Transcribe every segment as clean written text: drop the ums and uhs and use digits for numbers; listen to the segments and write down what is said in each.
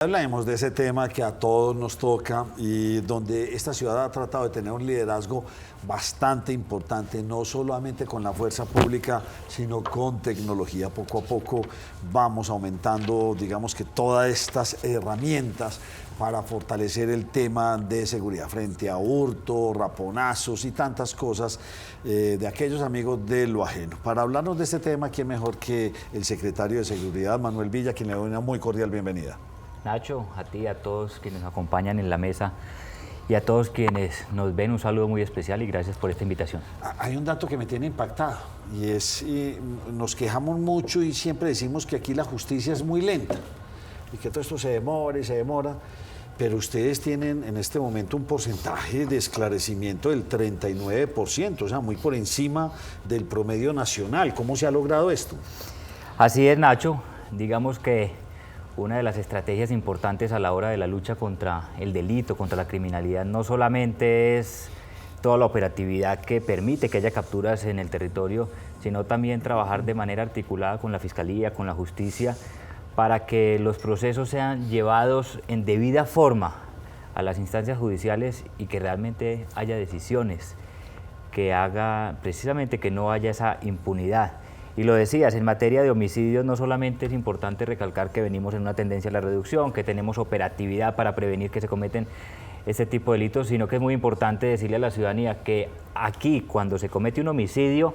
Hablemos de ese tema que a todos nos toca y donde esta ciudad ha tratado de tener un liderazgo bastante importante, no solamente con la fuerza pública, sino con tecnología. Poco a poco vamos aumentando, digamos que todas estas herramientas para fortalecer el tema de seguridad frente a hurto, raponazos y tantas cosas de aquellos amigos de lo ajeno. Para hablarnos de este tema, ¿quién mejor que el secretario de Seguridad, Manuel Villa, quien le doy una muy cordial bienvenida? Nacho, a ti, a todos quienes nos acompañan en la mesa y a todos quienes nos ven, un saludo muy especial y gracias por esta invitación. Hay un dato que me tiene impactado y es, nos quejamos mucho y siempre decimos que aquí la justicia es muy lenta y que todo esto se demora y se demora, pero ustedes tienen en este momento un porcentaje de esclarecimiento del 39%, o sea, muy por encima del promedio nacional. ¿Cómo se ha logrado esto? Así es, Nacho, digamos que una de las estrategias importantes a la hora de la lucha contra el delito, contra la criminalidad, no solamente es toda la operatividad que permite que haya capturas en el territorio, sino también trabajar de manera articulada con la Fiscalía, con la Justicia, para que los procesos sean llevados en debida forma a las instancias judiciales y que realmente haya decisiones que haga precisamente que no haya esa impunidad. Y lo decías, en materia de homicidios no solamente es importante recalcar que venimos en una tendencia a la reducción, que tenemos operatividad para prevenir que se cometen este tipo de delitos, sino que es muy importante decirle a la ciudadanía que aquí, cuando se comete un homicidio,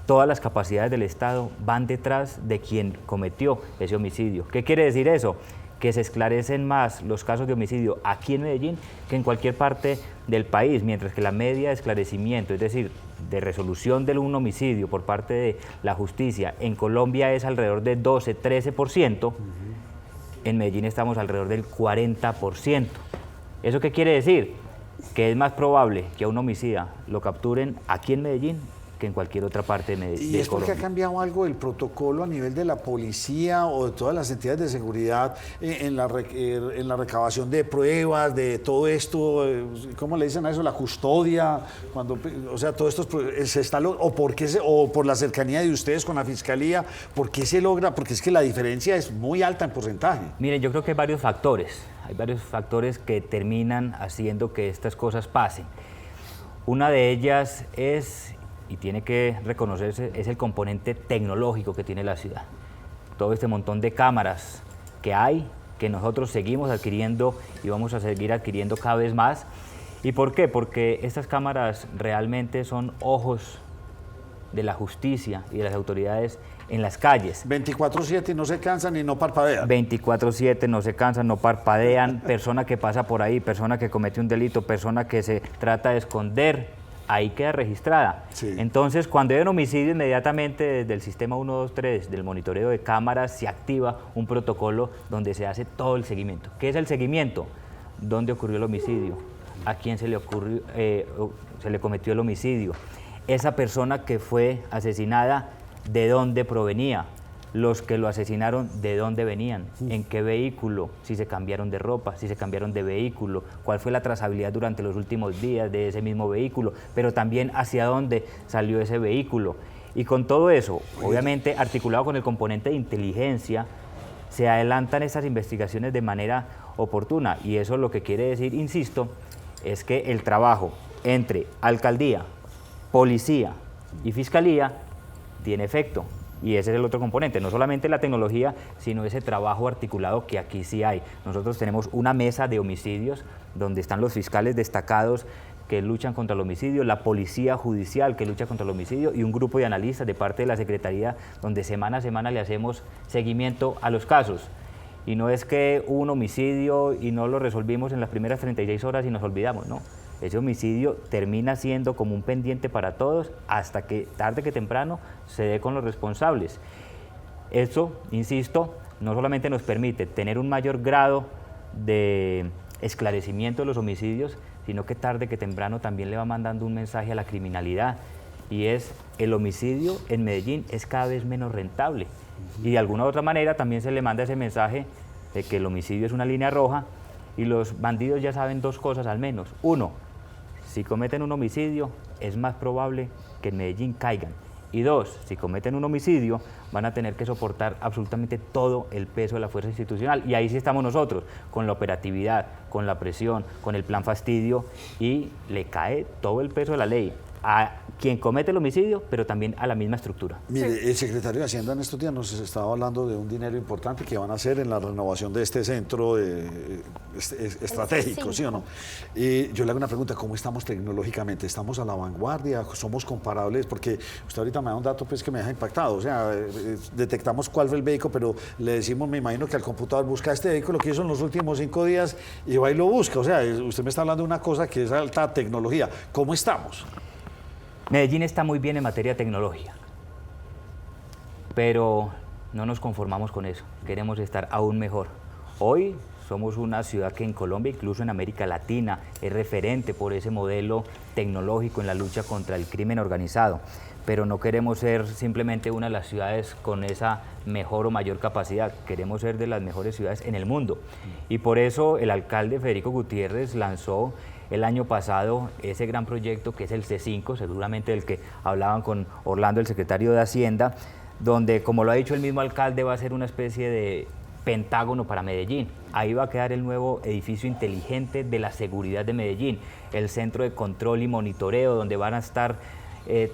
todas las capacidades del Estado van detrás de quien cometió ese homicidio. ¿Qué quiere decir eso? Que se esclarecen más los casos de homicidio aquí en Medellín que en cualquier parte del país, mientras que la media de esclarecimiento, es decir, de resolución de un homicidio por parte de la justicia en Colombia es alrededor de 12-13%, en Medellín estamos alrededor del 40%. ¿Eso qué quiere decir? Que es más probable que a un homicida lo capturen aquí en Medellín que en cualquier otra parte de Medellín. ¿Y es porque ha cambiado algo el protocolo a nivel de la policía o de todas las entidades de seguridad en la recabación de pruebas, de todo esto? ¿Cómo le dicen a eso? La custodia, cuando, o sea, todo esto se está o por la cercanía de ustedes con la Fiscalía, ¿por qué se logra? Porque es que la diferencia es muy alta en porcentaje. Miren, yo creo que hay varios factores que terminan haciendo que estas cosas pasen. Una de ellas es, y tiene que reconocerse, es el componente tecnológico que tiene la ciudad. Todo este montón de cámaras que hay, que nosotros seguimos adquiriendo y vamos a seguir adquiriendo cada vez más. ¿Y por qué? Porque estas cámaras realmente son ojos de la justicia y de las autoridades en las calles. 24/7 y no se cansan y no parpadean. 24/7, no se cansan, no parpadean, persona que pasa por ahí, persona que comete un delito, persona que se trata de esconder, ahí queda registrada. Sí. Entonces, cuando hay un homicidio, inmediatamente desde el sistema 123 del monitoreo de cámaras se activa un protocolo donde se hace todo el seguimiento. ¿Qué es el seguimiento? ¿Dónde ocurrió el homicidio? ¿A quién se le cometió el homicidio? Esa persona que fue asesinada, ¿de dónde provenía? Los que lo asesinaron, ¿de dónde venían? ¿En qué vehículo? Si se cambiaron de ropa, si se cambiaron de vehículo, cuál fue la trazabilidad durante los últimos días de ese mismo vehículo, pero también hacia dónde salió ese vehículo. Y con todo eso, obviamente articulado con el componente de inteligencia, se adelantan esas investigaciones de manera oportuna. Y eso lo que quiere decir, insisto, es que el trabajo entre alcaldía, policía y fiscalía tiene efecto. Y ese es el otro componente, no solamente la tecnología, sino ese trabajo articulado que aquí sí hay. Nosotros tenemos una mesa de homicidios donde están los fiscales destacados que luchan contra el homicidio, la policía judicial que lucha contra el homicidio y un grupo de analistas de parte de la Secretaría donde semana a semana le hacemos seguimiento a los casos. Y no es que hubo un homicidio y no lo resolvimos en las primeras 36 horas y nos olvidamos, no. Ese homicidio termina siendo como un pendiente para todos hasta que tarde que temprano se dé con los responsables. Eso, insisto, no solamente nos permite tener un mayor grado de esclarecimiento de los homicidios, sino que tarde que temprano también le va mandando un mensaje a la criminalidad y es el homicidio en Medellín es cada vez menos rentable. Y de alguna u otra manera también se le manda ese mensaje de que el homicidio es una línea roja y los bandidos ya saben dos cosas al menos. Uno, si cometen un homicidio, es más probable que en Medellín caigan. Y dos, si cometen un homicidio, van a tener que soportar absolutamente todo el peso de la fuerza institucional. Y ahí sí estamos nosotros, con la operatividad, con la presión, con el plan fastidio, y le cae todo el peso de la ley a quien comete el homicidio, pero también a la misma estructura. Mire, el secretario de Hacienda en estos días nos estaba hablando de un dinero importante que van a hacer en la renovación de este centro estratégico, ¿sí o no? Y yo le hago una pregunta, ¿cómo estamos tecnológicamente? ¿Estamos a la vanguardia? ¿Somos comparables? Porque usted ahorita me da un dato pues, que me deja impactado, o sea, detectamos cuál fue el vehículo, pero le decimos, me imagino que al computador busca este vehículo que hizo en los últimos 5 días y va y lo busca, o sea, usted me está hablando de una cosa que es alta tecnología. ¿Cómo estamos? Medellín está muy bien en materia de tecnología, pero no nos conformamos con eso, queremos estar aún mejor. Hoy somos una ciudad que en Colombia, incluso en América Latina, es referente por ese modelo tecnológico en la lucha contra el crimen organizado, pero no queremos ser simplemente una de las ciudades con esa mejor o mayor capacidad, queremos ser de las mejores ciudades en el mundo. Y por eso el alcalde Federico Gutiérrez lanzó el año pasado ese gran proyecto que es el C5, seguramente del que hablaban con Orlando, el secretario de Hacienda, donde, como lo ha dicho el mismo alcalde, va a ser una especie de pentágono para Medellín. Ahí va a quedar el nuevo edificio inteligente de la seguridad de Medellín, el centro de control y monitoreo, donde van a estar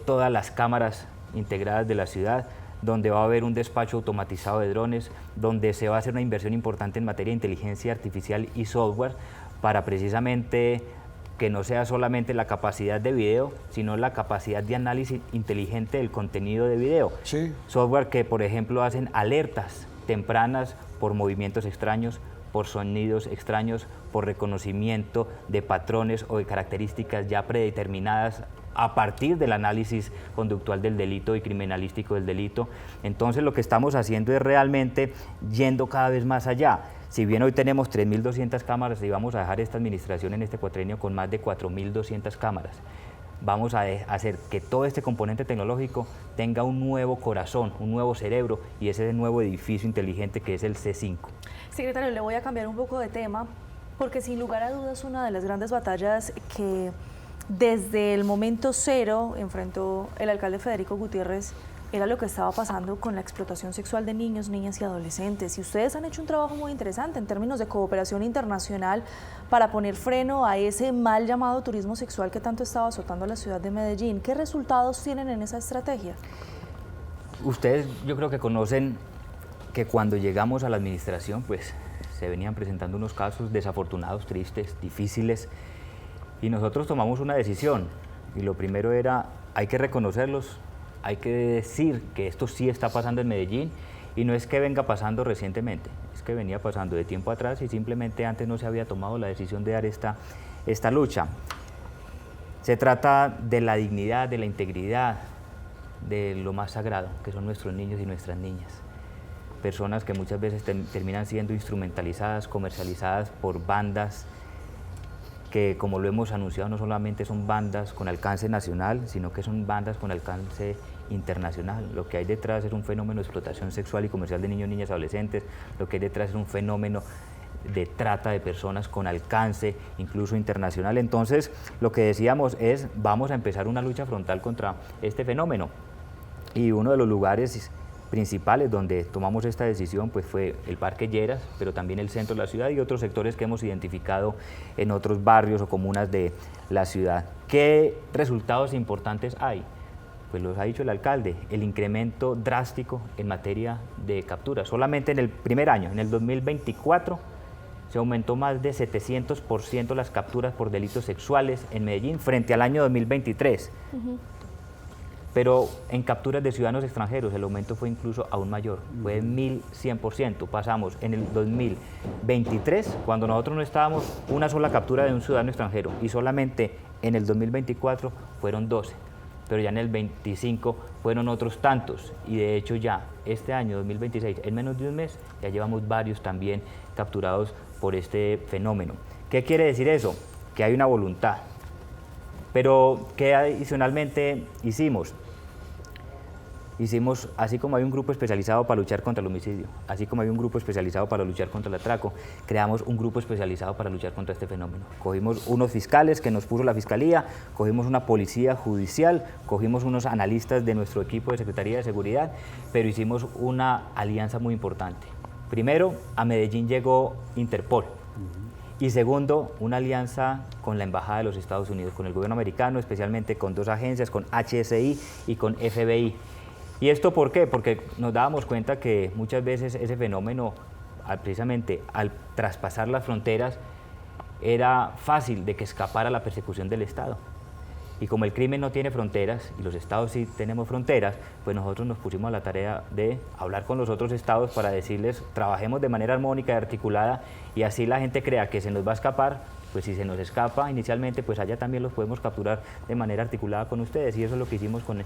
todas las cámaras integradas de la ciudad, donde va a haber un despacho automatizado de drones, donde se va a hacer una inversión importante en materia de inteligencia artificial y software para precisamente que no sea solamente la capacidad de video, sino la capacidad de análisis inteligente del contenido de video. Sí. Software que, por ejemplo, hacen alertas tempranas por movimientos extraños, por sonidos extraños, por reconocimiento de patrones o de características ya predeterminadas a partir del análisis conductual del delito y criminalístico del delito. Entonces lo que estamos haciendo es realmente yendo cada vez más allá. Si bien hoy tenemos 3.200 cámaras y vamos a dejar esta administración en este cuatrienio con más de 4.200 cámaras, vamos a hacer que todo este componente tecnológico tenga un nuevo corazón, un nuevo cerebro y ese nuevo edificio inteligente que es el C5. Secretario, le voy a cambiar un poco de tema porque sin lugar a dudas una de las grandes batallas que desde el momento cero enfrentó el alcalde Federico Gutiérrez era lo que estaba pasando con la explotación sexual de niños, niñas y adolescentes. Y ustedes han hecho un trabajo muy interesante en términos de cooperación internacional para poner freno a ese mal llamado turismo sexual que tanto estaba azotando a la ciudad de Medellín. ¿Qué resultados tienen en esa estrategia? Ustedes yo creo que conocen que cuando llegamos a la administración pues se venían presentando unos casos desafortunados, tristes, difíciles, y nosotros tomamos una decisión y lo primero era hay que reconocerlos, hay que decir que esto sí está pasando en Medellín y no es que venga pasando recientemente, es que venía pasando de tiempo atrás y simplemente antes no se había tomado la decisión de dar esta lucha. Se trata de la dignidad, de la integridad, de lo más sagrado, que son nuestros niños y nuestras niñas. Personas que muchas veces terminan siendo instrumentalizadas, comercializadas por bandas que, como lo hemos anunciado, no solamente son bandas con alcance nacional, sino que son bandas con alcance internacional. Lo que hay detrás es un fenómeno de explotación sexual y comercial de niños, niñas y adolescentes, lo que hay detrás es un fenómeno de trata de personas con alcance incluso internacional. Entonces, lo que decíamos es, vamos a empezar una lucha frontal contra este fenómeno. Y uno de los lugares principales donde tomamos esta decisión pues fue el Parque Lleras, pero también el centro de la ciudad y otros sectores que hemos identificado en otros barrios o comunas de la ciudad. ¿Qué resultados importantes hay? Pues los ha dicho el alcalde, el incremento drástico en materia de capturas. Solamente en el primer año, en el 2024, se aumentó más de 700% las capturas por delitos sexuales en Medellín frente al año 2023. Pero en capturas de ciudadanos extranjeros el aumento fue incluso aún mayor, fue 1.100%. Pasamos en el 2023, cuando nosotros no estábamos, una sola captura de un ciudadano extranjero y solamente en el 2024 fueron 12, pero ya en el 25 fueron otros tantos y de hecho ya este año 2026, en menos de un mes, ya llevamos varios también capturados por este fenómeno. ¿Qué quiere decir eso? Que hay una voluntad. Pero, ¿qué adicionalmente hicimos? hicimos, así como hay un grupo especializado para luchar contra el homicidio, así como hay un grupo especializado para luchar contra el atraco, creamos un grupo especializado para luchar contra este fenómeno. Cogimos unos fiscales que nos puso la fiscalía, cogimos una policía judicial, cogimos unos analistas de nuestro equipo de Secretaría de Seguridad, pero hicimos una alianza muy importante. Primero, a Medellín llegó Interpol. Y segundo, una alianza con la Embajada de los Estados Unidos, con el gobierno americano, especialmente con dos agencias, con HSI y con FBI. ¿Y esto por qué? Porque nos dábamos cuenta que muchas veces ese fenómeno, precisamente al traspasar las fronteras, era fácil de que escapara la persecución del Estado. Y como el crimen no tiene fronteras, y los estados sí tenemos fronteras, pues nosotros nos pusimos a la tarea de hablar con los otros estados para decirles, trabajemos de manera armónica y articulada, y así la gente crea que se nos va a escapar, pues si se nos escapa inicialmente, pues allá también los podemos capturar de manera articulada con ustedes, y eso es lo que hicimos con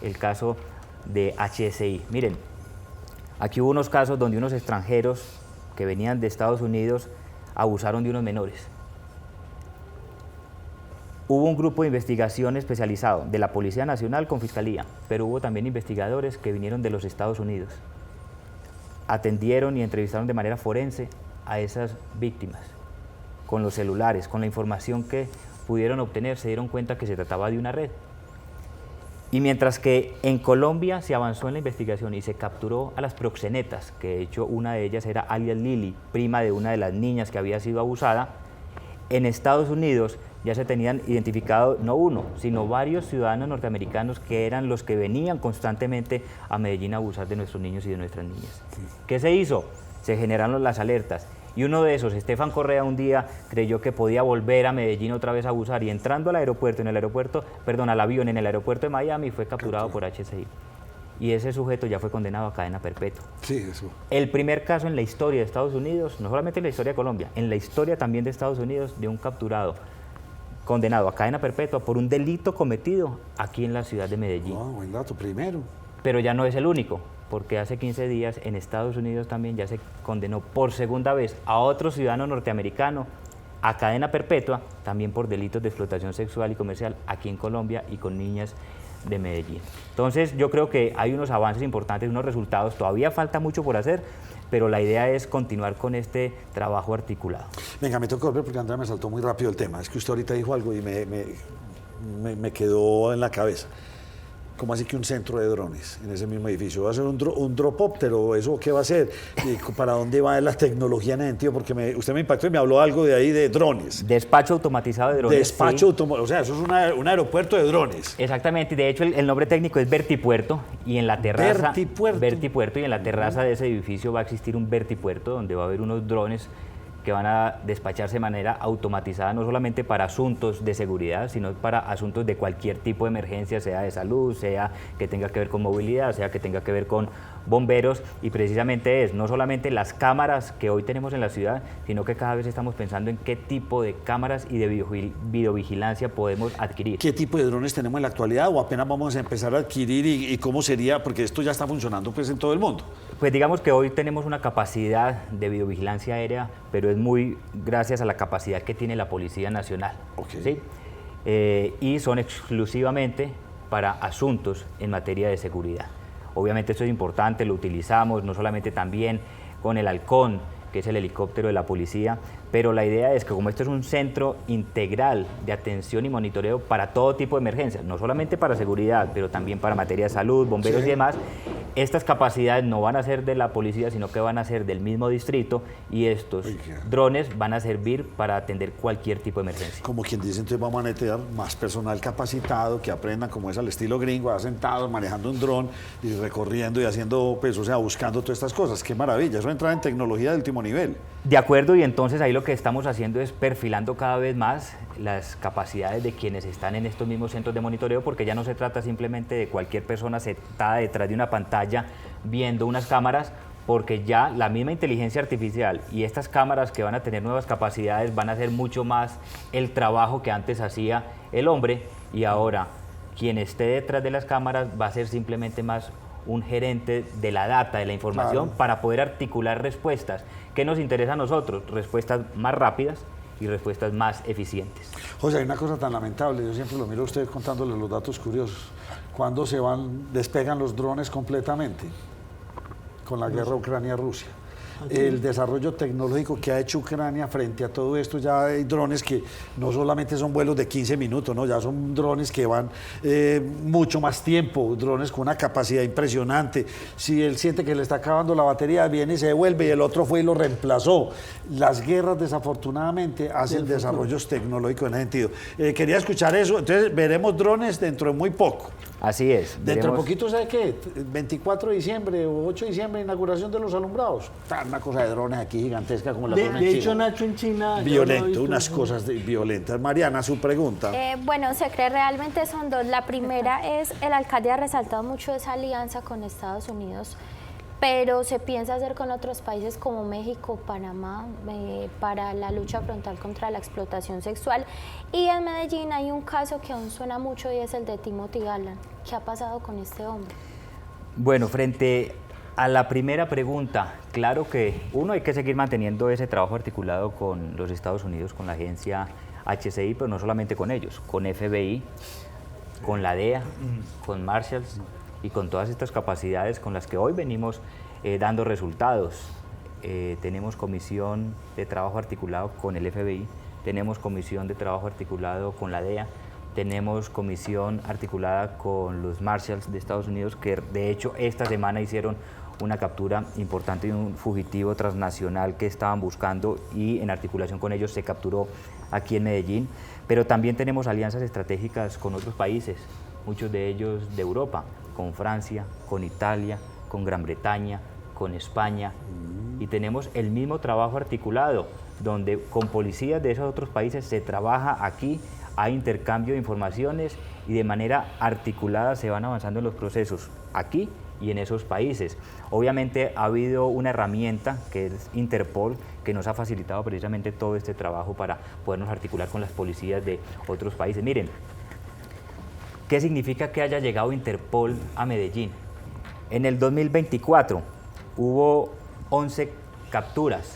el caso de HSI. Miren, aquí hubo unos casos donde unos extranjeros que venían de Estados Unidos abusaron de unos menores. Hubo un grupo de investigación especializado de la Policía Nacional con Fiscalía, pero hubo también investigadores que vinieron de los Estados Unidos. Atendieron y entrevistaron de manera forense a esas víctimas. Con los celulares, con la información que pudieron obtener, se dieron cuenta que se trataba de una red. Y mientras que en Colombia se avanzó en la investigación y se capturó a las proxenetas, que de hecho una de ellas era alias Lili, prima de una de las niñas que había sido abusada, en Estados Unidos ya se tenían identificado no uno, sino varios ciudadanos norteamericanos que eran los que venían constantemente a Medellín a abusar de nuestros niños y de nuestras niñas. ¿Qué se hizo? Se generaron las alertas. Y uno de esos, Estefan Correa, un día creyó que podía volver a Medellín otra vez a abusar y entrando al avión en el aeropuerto de Miami fue capturado por HSI. Y ese sujeto ya fue condenado a cadena perpetua. Sí, eso. El primer caso en la historia de Estados Unidos, no solamente en la historia de Colombia, en la historia también de Estados Unidos, de un capturado condenado a cadena perpetua por un delito cometido aquí en la ciudad de Medellín. Buen dato, primero. Pero ya no es el único, porque hace 15 días en Estados Unidos también ya se condenó por segunda vez a otro ciudadano norteamericano a cadena perpetua, también por delitos de explotación sexual y comercial aquí en Colombia y con niñas de Medellín. Entonces yo creo que hay unos avances importantes, unos resultados, todavía falta mucho por hacer, pero la idea es continuar con este trabajo articulado. Venga, me toca volver porque Andrea me saltó muy rápido el tema. Es que usted ahorita dijo algo y me quedó en la cabeza. ¿Cómo así que un centro de drones en ese mismo edificio? ¿Va a ser un dropóptero? ¿Eso qué va a ser? ¿Y para dónde va la tecnología en ese sentido? Porque usted me impactó y me habló algo de ahí de drones. Despacho automatizado de drones. Despacho automatizado, o sea, eso es un aeropuerto de drones. Exactamente, de hecho el nombre técnico es Vertipuerto y en la terraza... Vertipuerto y en la terraza de ese edificio va a existir un Vertipuerto donde va a haber unos drones que van a despacharse de manera automatizada, no solamente para asuntos de seguridad, sino para asuntos de cualquier tipo de emergencia, sea de salud, sea que tenga que ver con movilidad, sea que tenga que ver con bomberos, y precisamente es no solamente las cámaras que hoy tenemos en la ciudad, sino que cada vez estamos pensando en qué tipo de cámaras y de videovigilancia podemos adquirir. ¿Qué tipo de drones tenemos en la actualidad o apenas vamos a empezar a adquirir y cómo sería? Porque esto ya está funcionando pues en todo el mundo. Pues digamos que hoy tenemos una capacidad de videovigilancia aérea, pero es muy gracias a la capacidad que tiene la Policía Nacional. Okay. ¿Sí? Y son exclusivamente para asuntos en materia de seguridad. Obviamente esto es importante, lo utilizamos no solamente también con el Halcón, que es el helicóptero de la policía, pero la idea es que como esto es un centro integral de atención y monitoreo para todo tipo de emergencias, no solamente para seguridad, pero también para materia de salud, bomberos y demás, estas capacidades no van a ser de la policía, sino que van a ser del mismo distrito y estos drones van a servir para atender cualquier tipo de emergencia. Como quien dice, entonces vamos a meter más personal capacitado que aprendan como es al estilo gringo, sentados manejando un dron y recorriendo y haciendo, pues, o sea, buscando todas estas cosas. ¡Qué maravilla! Eso entra en tecnología de último nivel. De acuerdo, y entonces ahí lo que estamos haciendo es perfilando cada vez más las capacidades de quienes están en estos mismos centros de monitoreo, porque ya no se trata simplemente de cualquier persona sentada detrás de una pantalla viendo unas cámaras, porque ya la misma inteligencia artificial y estas cámaras que van a tener nuevas capacidades van a hacer mucho más el trabajo que antes hacía el hombre, y ahora quien esté detrás de las cámaras va a ser simplemente más un gerente de la data, de la información, para poder articular respuestas. ¿Qué nos interesa a nosotros? Respuestas más rápidas y respuestas más eficientes. José, hay una cosa tan lamentable, yo siempre lo miro a ustedes contándoles los datos curiosos. ¿Cuándo despegan los drones completamente? Con la guerra Ucrania-Rusia. El desarrollo tecnológico que ha hecho Ucrania frente a todo esto, ya hay drones que no solamente son vuelos de 15 minutos, ¿no? Ya son drones que van mucho más tiempo, drones con una capacidad impresionante. Si él siente que le está acabando la batería, viene y se devuelve y el otro fue y lo reemplazó. Las guerras, desafortunadamente, hacen desarrollos tecnológicos en ese sentido. Quería escuchar eso, entonces veremos drones dentro de muy poco. Así es. Dentro de poquito, ¿sabe qué? 24 de diciembre o 8 de diciembre, inauguración de los alumbrados. Una cosa de drones aquí gigantesca como la de drone en hecho, China. Nacho, en China... Violento, unas cosas violentas. Mariana, su pregunta. Bueno, se cree realmente son dos. La primera es, el alcalde ha resaltado mucho esa alianza con Estados Unidos, pero se piensa hacer con otros países como México, Panamá, para la lucha frontal contra la explotación sexual. Y en Medellín hay un caso que aún suena mucho y es el de Timothy Galán. ¿Qué ha pasado con este hombre? Bueno, frente a la primera pregunta, claro que uno hay que seguir manteniendo ese trabajo articulado con los Estados Unidos, con la agencia HCI, pero no solamente con ellos, con FBI, con la DEA, con Marshalls y con todas estas capacidades con las que hoy venimos dando resultados. Tenemos comisión de trabajo articulado con el FBI, tenemos comisión de trabajo articulado con la DEA, tenemos comisión articulada con los Marshalls de Estados Unidos, que de hecho esta semana hicieron una captura importante de un fugitivo transnacional que estaban buscando y en articulación con ellos se capturó aquí en Medellín. Pero también tenemos alianzas estratégicas con otros países, muchos de ellos de Europa, con Francia, con Italia, con Gran Bretaña, con España, y tenemos el mismo trabajo articulado, donde con policías de esos otros países se trabaja aquí, hay intercambio de informaciones y de manera articulada se van avanzando en los procesos aquí y en esos países. Obviamente ha habido una herramienta que es Interpol, que nos ha facilitado precisamente todo este trabajo para podernos articular con las policías de otros países. Miren, ¿qué significa que haya llegado Interpol a Medellín? En el 2024 hubo 11 capturas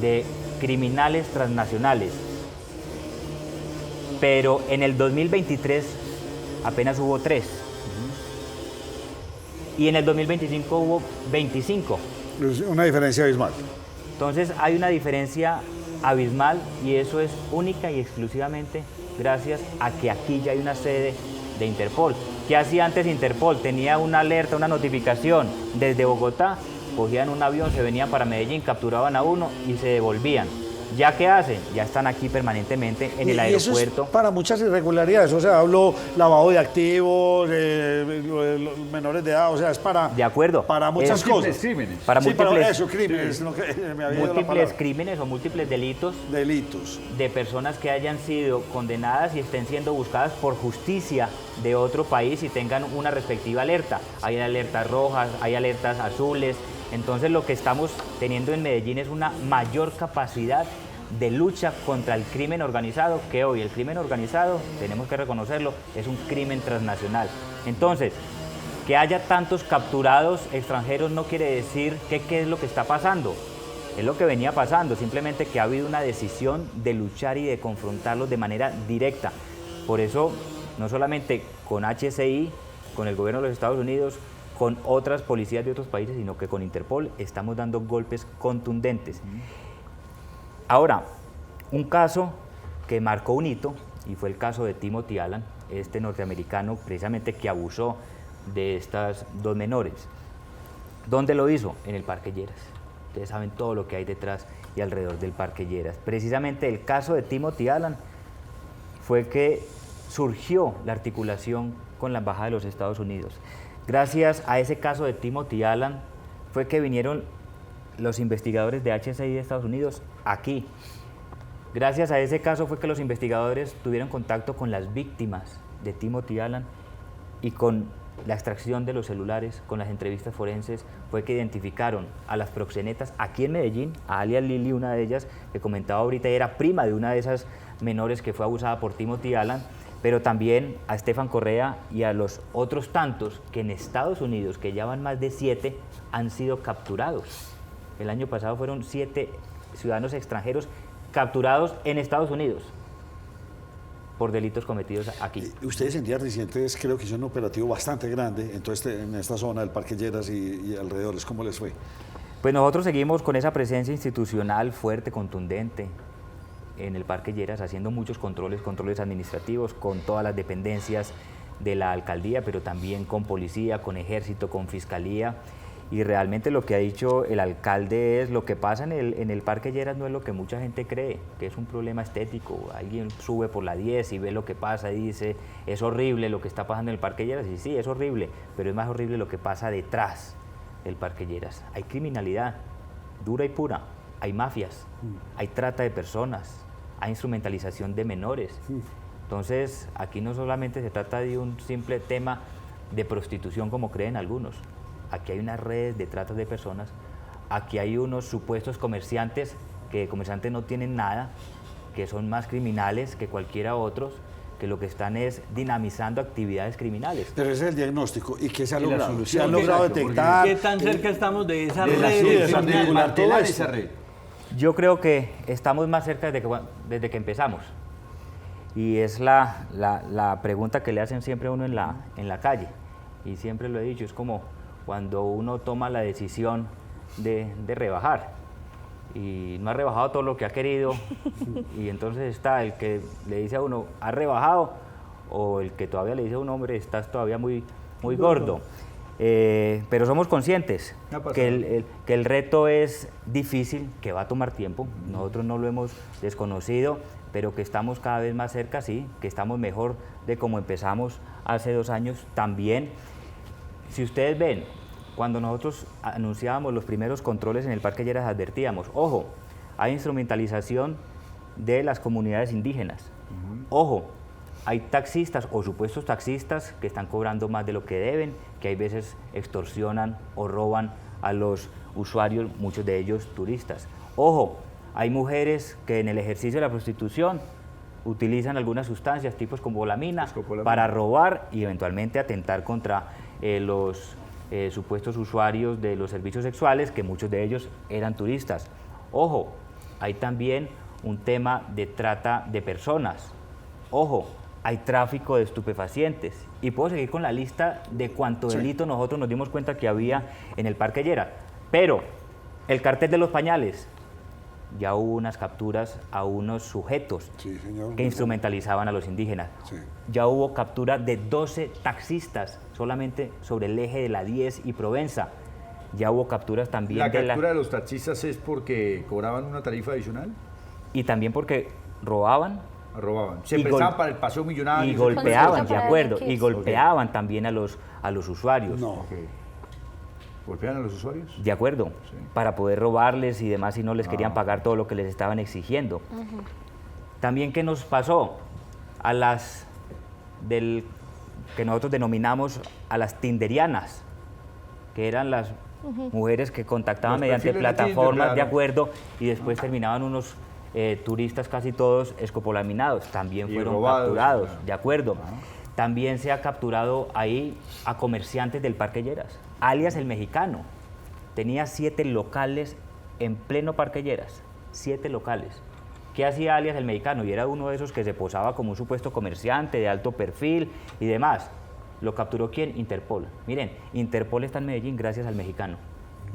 de criminales transnacionales, pero en el 2023 apenas hubo 3 y en el 2025 hubo 25. Es una diferencia abismal. Entonces hay una diferencia abismal y eso es única y exclusivamente gracias a que aquí ya hay una sede de Interpol. ¿Qué hacía antes Interpol? Tenía una alerta, una notificación desde Bogotá, cogían un avión, se venían para Medellín, capturaban a uno y se devolvían. ¿Ya qué hacen? Ya están aquí permanentemente en el aeropuerto. Eso es para muchas irregularidades, o sea, hablo lavado de activos, menores de edad, o sea, es para, de acuerdo, para muchas cosas. Crímenes. Para sí, múltiples, eso, crímenes, sí. Lo que me había múltiples crímenes o múltiples delitos de personas que hayan sido condenadas y estén siendo buscadas por justicia de otro país y tengan una respectiva alerta. Hay alertas rojas, hay alertas azules. Entonces lo que estamos teniendo en Medellín es una mayor capacidad de lucha contra el crimen organizado, que hoy el crimen organizado, tenemos que reconocerlo, es un crimen transnacional. Entonces, que haya tantos capturados extranjeros no quiere decir que qué es lo que está pasando. Es lo que venía pasando, simplemente que ha habido una decisión de luchar y de confrontarlos de manera directa. Por eso, no solamente con HCI, con el gobierno de los Estados Unidos, con otras policías de otros países, sino que con Interpol estamos dando golpes contundentes. Ahora, un caso que marcó un hito, y fue el caso de Timothy Galán, este norteamericano precisamente que abusó de estas dos menores. ¿Dónde lo hizo? En el Parque Lleras. Ustedes saben todo lo que hay detrás y alrededor del Parque Lleras. Precisamente el caso de Timothy Galán fue que surgió la articulación con la Embajada de los Estados Unidos. Gracias a ese caso de Timothy Galán fue que vinieron los investigadores de HCI de Estados Unidos aquí. Gracias a ese caso fue que los investigadores tuvieron contacto con las víctimas de Timothy Galán y con la extracción de los celulares, con las entrevistas forenses, fue que identificaron a las proxenetas aquí en Medellín, a alias Lili, una de ellas, que comentaba ahorita, era prima de una de esas menores que fue abusada por Timothy Galán, pero también a Estefan Correa y a los otros tantos que en Estados Unidos, que ya van más de 7, han sido capturados. El año pasado fueron 7 ciudadanos extranjeros capturados en Estados Unidos por delitos cometidos aquí. Ustedes en días recientes creo que hicieron un operativo bastante grande en esta zona del Parque Lleras y alrededores. ¿Cómo les fue? Pues nosotros seguimos con esa presencia institucional fuerte, contundente en el Parque Lleras, haciendo muchos controles administrativos con todas las dependencias de la alcaldía, pero también con policía, con ejército, con fiscalía. Y realmente lo que ha dicho el alcalde es lo que pasa en el Parque Lleras no es lo que mucha gente cree, que es un problema estético. Alguien sube por la 10 y ve lo que pasa y dice, es horrible lo que está pasando en el Parque Lleras. Y sí, es horrible, pero es más horrible lo que pasa detrás del Parque Lleras. Hay criminalidad dura y pura, hay mafias, hay trata de personas, hay instrumentalización de menores. Entonces, aquí no solamente se trata de un simple tema de prostitución como creen algunos. Aquí hay unas redes de trata de personas, aquí hay unos supuestos comerciantes que comerciantes no tienen nada, que son más criminales que cualquiera otros, que lo que están es dinamizando actividades criminales. Pero ese es el diagnóstico. ¿Y qué se ha Y la logrado? solución, ¿Se ha logrado exacto, detectar? ¿Qué tan cerca estamos de esa De la red? solución de vincular todo desmantelar esto. esa red. Yo creo que estamos más cerca desde que empezamos. Y es la pregunta que le hacen siempre a uno en la calle. Y siempre lo he dicho, es como cuando uno toma la decisión de rebajar y no ha rebajado todo lo que ha querido y entonces está el que le dice a uno, ¿has rebajado? O el que todavía le dice a un hombre, estás todavía muy gordo. Pero somos conscientes que el reto es difícil, que va a tomar tiempo, nosotros no lo hemos desconocido, pero que estamos cada vez más cerca, sí, que estamos mejor de como empezamos hace 2 años también. Si ustedes ven, cuando nosotros anunciábamos los primeros controles en el Parque Lleras, advertíamos, ojo, hay instrumentalización de las comunidades indígenas, ojo, hay taxistas o supuestos taxistas que están cobrando más de lo que deben, que hay veces extorsionan o roban a los usuarios, muchos de ellos turistas. Ojo, hay mujeres que en el ejercicio de la prostitución utilizan algunas sustancias, tipos como la mina, para robar y eventualmente atentar contra los supuestos usuarios de los servicios sexuales, que muchos de ellos eran turistas. Ojo, hay también un tema de trata de personas. Ojo, hay tráfico de estupefacientes. Y puedo seguir con la lista de cuánto delito nosotros nos dimos cuenta que había en el Parque Lleras. Pero el cartel de los pañales, ya hubo unas capturas a unos sujetos que instrumentalizaban a los indígenas. Sí. Ya hubo captura de 12 taxistas solamente sobre el eje de la 10 y Provenza. Ya hubo capturas también ¿La captura de los taxistas es porque cobraban una tarifa adicional? Y también porque robaban. Robaban. Se prestaban para el paseo millonario. Y golpeaban, de para acuerdo. delinquir. Y golpeaban también a los usuarios. No. Ok. ¿Golpean a los usuarios? De acuerdo, Sí. para poder robarles y demás si no les querían pagar todo lo que les estaban exigiendo. También, ¿qué nos pasó? A las que nosotros denominamos a las tinderianas, que eran las mujeres que contactaban Los mediante perfiles de Tinder, plataformas, de claro. acuerdo, y después terminaban unos turistas casi todos escopolaminados, también Y fueron robados, capturados, claro. de acuerdo. También se ha capturado ahí a comerciantes del Parque Lleras, alias El Mexicano. Tenía 7 locales en pleno Parque Lleras, 7 locales. ¿Qué hacía alias El Mexicano? Y era uno de esos que se posaba como un supuesto comerciante de alto perfil y demás. ¿Lo capturó quién? Interpol. Miren, Interpol está en Medellín gracias al Mexicano.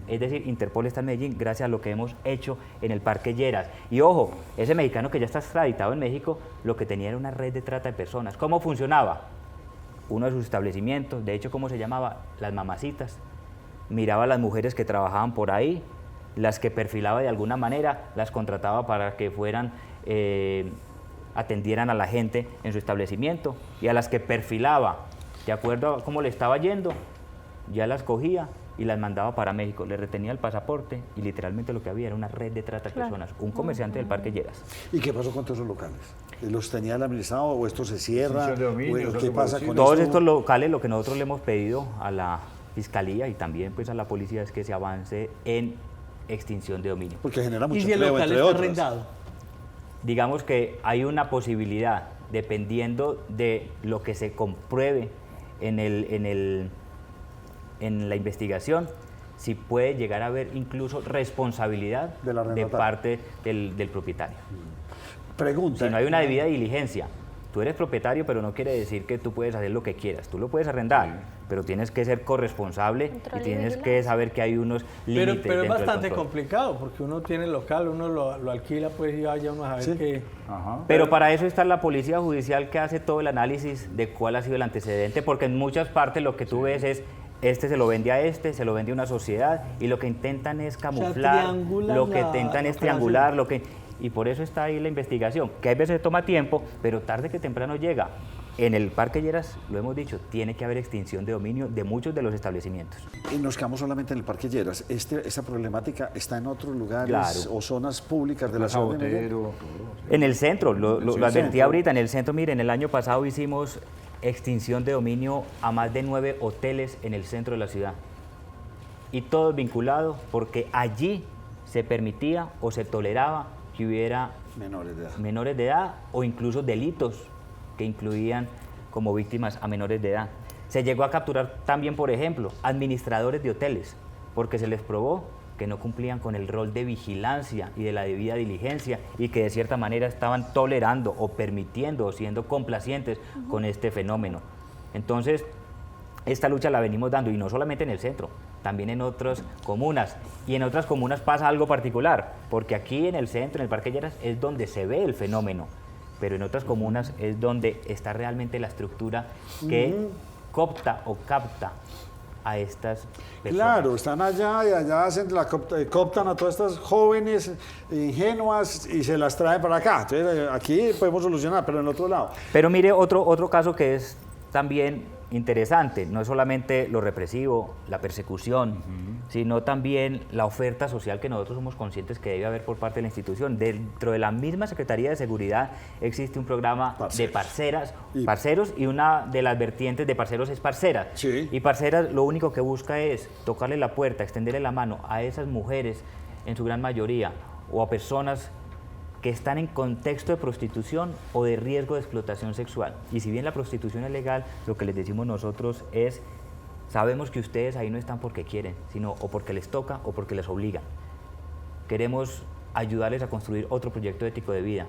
Es decir, Interpol está en Medellín gracias a lo que hemos hecho en el Parque Lleras. Y ojo, ese mexicano que ya está extraditado en México, lo que tenía era una red de trata de personas. ¿Cómo funcionaba? Uno de sus establecimientos, de hecho, ¿cómo se llamaba? Las Mamacitas. Miraba a las mujeres que trabajaban por ahí, las que perfilaba de alguna manera, las contrataba para que fueran, atendieran a la gente en su establecimiento, y a las que perfilaba, de acuerdo a cómo le estaba yendo, ya las cogía y las mandaba para México, le retenía el pasaporte y literalmente lo que había era una red de trata de personas, un comerciante del Parque Lleras. ¿Y qué pasó con todos esos locales? ¿Los tenía el administrado o esto se cierra? Extinción de dominio, ¿O son ¿Qué como pasa decir, con Todos esto? estos locales, lo que nosotros le hemos pedido a la Fiscalía y también pues a la policía es que se avance en extinción de dominio. Porque genera ¿Y mucho si el empleo, local entre está otras. arrendado? Digamos que hay una posibilidad, dependiendo de lo que se compruebe en la investigación, si puede llegar a haber incluso responsabilidad de parte del propietario. Pregunta. Si no hay una debida diligencia, tú eres propietario, pero no quiere decir que tú puedes hacer lo que quieras. Tú lo puedes arrendar, pero tienes que ser corresponsable y tienes que saber que hay unos límites. Pero es dentro del bastante control. complicado, porque uno tiene el local, uno lo alquila, pues y vaya uno a saber que... Ajá. Pero para eso está la policía judicial que hace todo el análisis de cuál ha sido el antecedente, porque en muchas partes lo que tú ves es este se lo vende a este, se lo vende a una sociedad, y lo que intentan es camuflar, lo que intentan es triangular, y por eso está ahí la investigación, que a veces toma tiempo, pero tarde que temprano llega. En el Parque Lleras, lo hemos dicho, tiene que haber extinción de dominio de muchos de los establecimientos. Y nos quedamos solamente en el Parque Lleras. ¿Esta problemática está en otros lugares Claro. o zonas públicas de la ciudad de Medellín? Botero, En el centro, lo advertí centro. ahorita, en el centro, miren, el año pasado hicimos extinción de dominio a más de 9 hoteles en el centro de la ciudad. Y todo vinculado porque allí se permitía o se toleraba que hubiera menores de edad o incluso delitos que incluían como víctimas a menores de edad. Se llegó a capturar también, por ejemplo, administradores de hoteles, porque se les probó que no cumplían con el rol de vigilancia y de la debida diligencia y que de cierta manera estaban tolerando o permitiendo o siendo complacientes con este fenómeno. Entonces, esta lucha la venimos dando, y no solamente en el centro, también en otras comunas. Y en otras comunas pasa algo particular, porque aquí en el centro, en el Parque Lleras, es donde se ve el fenómeno, pero en otras comunas es donde está realmente la estructura que coopta o capta a estas personas. Claro, están allá y allá cooptan a todas estas jóvenes ingenuas y se las traen para acá. Entonces, aquí podemos solucionar, pero en otro lado. Pero mire otro caso que es también interesante, no es solamente lo represivo, la persecución, sino también la oferta social que nosotros somos conscientes que debe haber por parte de la institución. Dentro de la misma Secretaría de Seguridad existe un programa de parceros, y una de las vertientes de parceros es parceras. Sí. Y parceras lo único que busca es tocarle la puerta, extenderle la mano a esas mujeres, en su gran mayoría, o a personas que están en contexto de prostitución o de riesgo de explotación sexual. Y si bien la prostitución es legal, lo que les decimos nosotros es, sabemos que ustedes ahí no están porque quieren, sino o porque les toca o porque les obligan. Queremos ayudarles a construir otro proyecto ético de vida.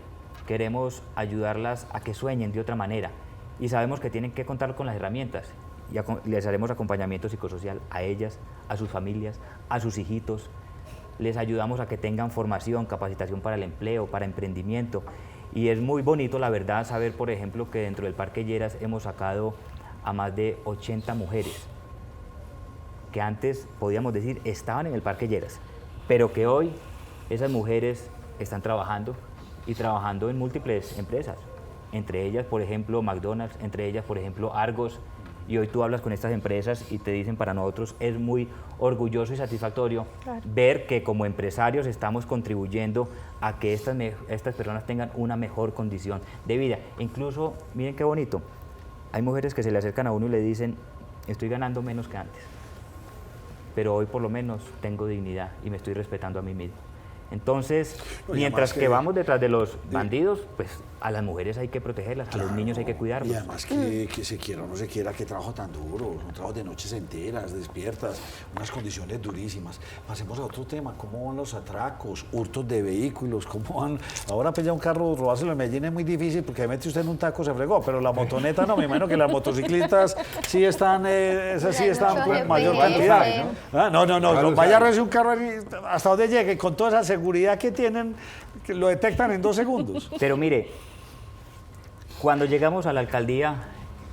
Queremos ayudarlas a que sueñen de otra manera. Y sabemos que tienen que contar con las herramientas. Y les haremos acompañamiento psicosocial a ellas, a sus familias, a sus hijitos. Les ayudamos a que tengan formación, capacitación para el empleo, para emprendimiento. Y es muy bonito, la verdad, saber, por ejemplo, que dentro del Parque Lleras hemos sacado a más de 80 mujeres que antes, podíamos decir, estaban en el Parque Lleras, pero que hoy esas mujeres están trabajando y trabajando en múltiples empresas. Entre ellas, por ejemplo, McDonald's, entre ellas, por ejemplo, Argos. Y hoy tú hablas con estas empresas y te dicen, para nosotros es muy orgulloso y satisfactorio ver que como empresarios estamos contribuyendo a que estas personas tengan una mejor condición de vida. Incluso, miren qué bonito, hay mujeres que se le acercan a uno y le dicen, estoy ganando menos que antes, pero hoy por lo menos tengo dignidad y me estoy respetando a mí mismo. Entonces, mientras que vamos detrás de los bandidos, pues a las mujeres hay que protegerlas, a los niños hay que cuidarlos. Y además que se quiera o no se quiera, qué trabajo tan duro, son trabajos de noches enteras, despiertas, unas condiciones durísimas. Pasemos a otro tema, ¿cómo van los atracos, hurtos de vehículos? ¿Cómo van? Ahora pues ya un carro, robárselo en Medellín es muy difícil porque ahí mete usted en un taco, se fregó, pero la motoneta no, me imagino que las motociclistas sí están, esas sí están con mayor cantidad. No, vaya a recibir un carro hasta donde llegue, con toda esa seguridad que tienen, que lo detectan en 2 segundos. Pero mire, cuando llegamos a la alcaldía,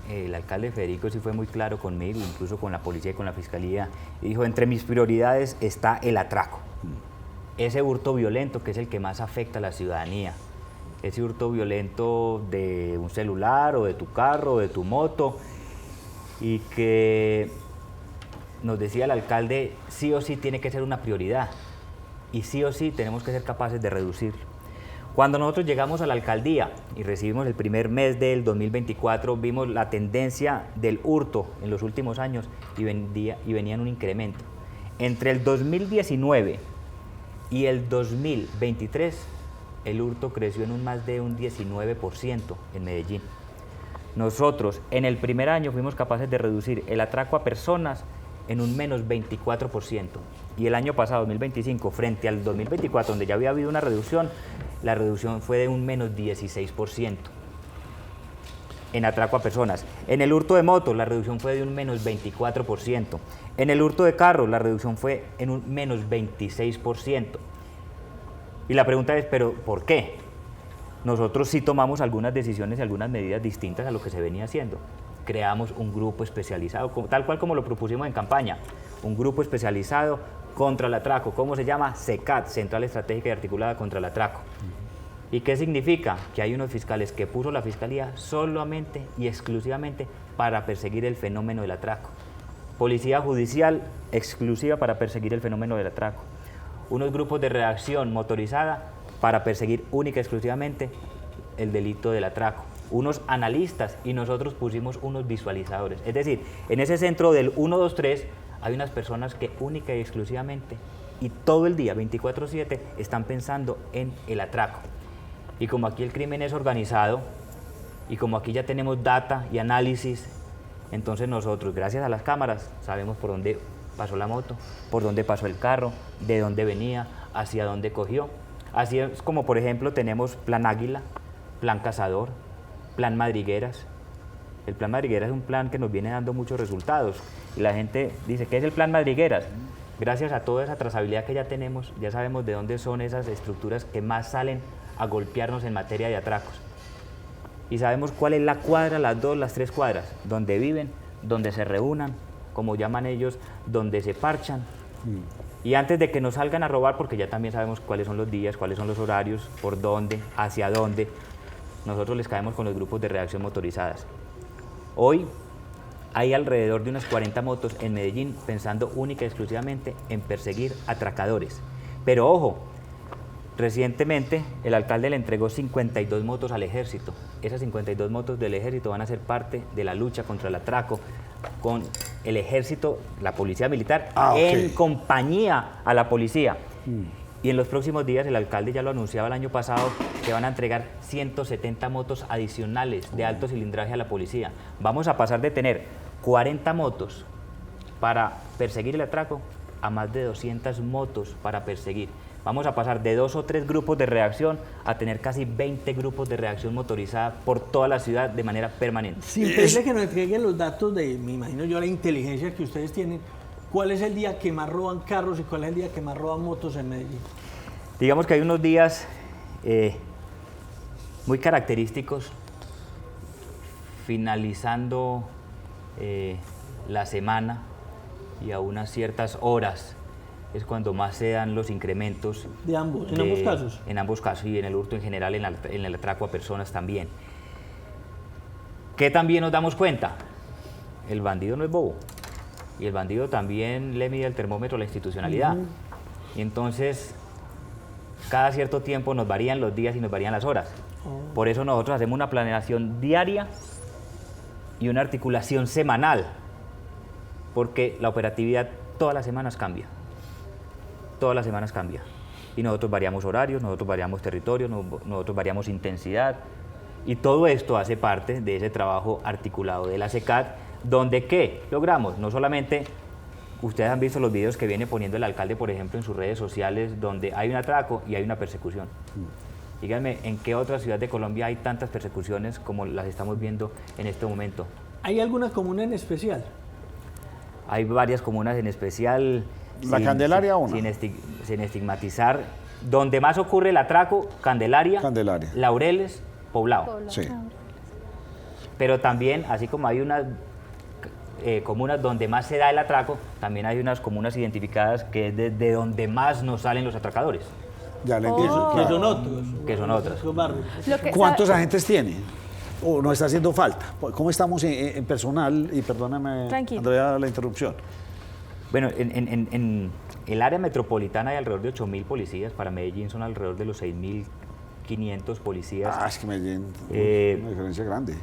el alcalde Federico sí fue muy claro conmigo, incluso con la policía y con la fiscalía, y dijo, entre mis prioridades está el atraco. Ese hurto violento que es el que más afecta a la ciudadanía. Ese hurto violento de un celular o de tu carro o de tu moto, y que nos decía el alcalde, sí o sí tiene que ser una prioridad, y sí o sí tenemos que ser capaces de reducirlo. Cuando nosotros llegamos a la alcaldía y recibimos el primer mes del 2024, vimos la tendencia del hurto en los últimos años y venía en un incremento. Entre el 2019 y el 2023, el hurto creció en un más de un 19% en Medellín. Nosotros en el primer año fuimos capaces de reducir el atraco a personas en un menos 24%. Y el año pasado, 2025, frente al 2024, donde ya había habido una reducción, la reducción fue de un menos 16% en atraco a personas. En el hurto de motos, la reducción fue de un menos 24%. En el hurto de carros, la reducción fue en un menos 26%. Y la pregunta es, ¿pero por qué? Nosotros sí tomamos algunas decisiones y algunas medidas distintas a lo que se venía haciendo. Creamos un grupo especializado, tal cual como lo propusimos en campaña, un grupo especializado contra el atraco. ¿Cómo se llama? CECAT, Central Estratégica y Articulada contra el Atraco. ¿Y qué significa? Que hay unos fiscales que puso la Fiscalía solamente y exclusivamente para perseguir el fenómeno del atraco. Policía Judicial exclusiva para perseguir el fenómeno del atraco. Unos grupos de reacción motorizada para perseguir única y exclusivamente el delito del atraco. Unos analistas y nosotros pusimos unos visualizadores. Es decir, en ese centro del 123 hay unas personas que única y exclusivamente y todo el día, 24/7, están pensando en el atraco. Y como aquí el crimen es organizado y como aquí ya tenemos data y análisis, entonces nosotros, gracias a las cámaras, sabemos por dónde pasó la moto, por dónde pasó el carro, de dónde venía, hacia dónde cogió. Así es como, por ejemplo, tenemos Plan Águila, Plan Cazador, Plan Madrigueras. El Plan Madrigueras es un plan que nos viene dando muchos resultados. Y la gente dice, ¿qué es el Plan Madrigueras? Gracias a toda esa trazabilidad que ya tenemos, ya sabemos de dónde son esas estructuras que más salen a golpearnos en materia de atracos. Y sabemos cuál es la cuadra, las 2, las 3 cuadras, donde viven, donde se reúnan, como llaman ellos, donde se parchan. Y antes de que nos salgan a robar, porque ya también sabemos cuáles son los días, cuáles son los horarios, por dónde, hacia dónde, nosotros les caemos con los grupos de reacción motorizadas. Hoy hay alrededor de unas 40 motos en Medellín pensando única y exclusivamente en perseguir atracadores. Pero ojo, recientemente el alcalde le entregó 52 motos al ejército. Esas 52 motos del ejército van a ser parte de la lucha contra el atraco con el ejército, la policía militar, en compañía a la policía. Y en los próximos días, el alcalde ya lo anunciaba el año pasado, que van a entregar 170 motos adicionales de alto cilindraje a la policía. Vamos a pasar de tener 40 motos para perseguir el atraco a más de 200 motos para perseguir. Vamos a pasar de 2 o 3 grupos de reacción a tener casi 20 grupos de reacción motorizada por toda la ciudad de manera permanente. Sin pedirle que nos entreguen los datos de, me imagino yo, la inteligencia que ustedes tienen, ¿cuál es el día que más roban carros y cuál es el día que más roban motos en Medellín? Digamos que hay unos días muy característicos, finalizando la semana y a unas ciertas horas es cuando más se dan los incrementos. ¿De ambos? ¿En ambos casos? En ambos casos y en el hurto en general, en el atraco a personas también. ¿Qué también nos damos cuenta? El bandido no es bobo y el bandido también le mide el termómetro a la institucionalidad. Y entonces, cada cierto tiempo nos varían los días y nos varían las horas. Por eso nosotros hacemos una planeación diaria y una articulación semanal, porque la operatividad todas las semanas cambia. Todas las semanas cambia. Y nosotros variamos horarios, nosotros variamos territorios, nosotros variamos intensidad. Y todo esto hace parte de ese trabajo articulado de la CECAT, donde ¿qué logramos? No solamente, ustedes han visto los videos que viene poniendo el alcalde, por ejemplo, en sus redes sociales, donde hay un atraco y hay una persecución. Díganme, ¿en qué otra ciudad de Colombia hay tantas persecuciones como las estamos viendo en este momento? ¿Hay alguna comuna en especial? Hay varias comunas en especial. ¿La Candelaria o no? Sin estigmatizar. Donde más ocurre el atraco, Candelaria. Laureles, Poblado. Sí. Pero también, así como hay unas comunas donde más se da el atraco, también hay unas comunas identificadas que es de donde más nos salen los atracadores. Ya le entiendo. Que son otros. Que son otras. ¿Cuántos agentes tiene? ¿O no está haciendo falta? ¿Cómo estamos en personal? Y perdóname, Tranquilo. Andrea, la interrupción. Bueno, en el área metropolitana hay alrededor de 8.000 policías. Para Medellín son alrededor de los 6.500 policías. Ah, es que Medellín, una diferencia grande.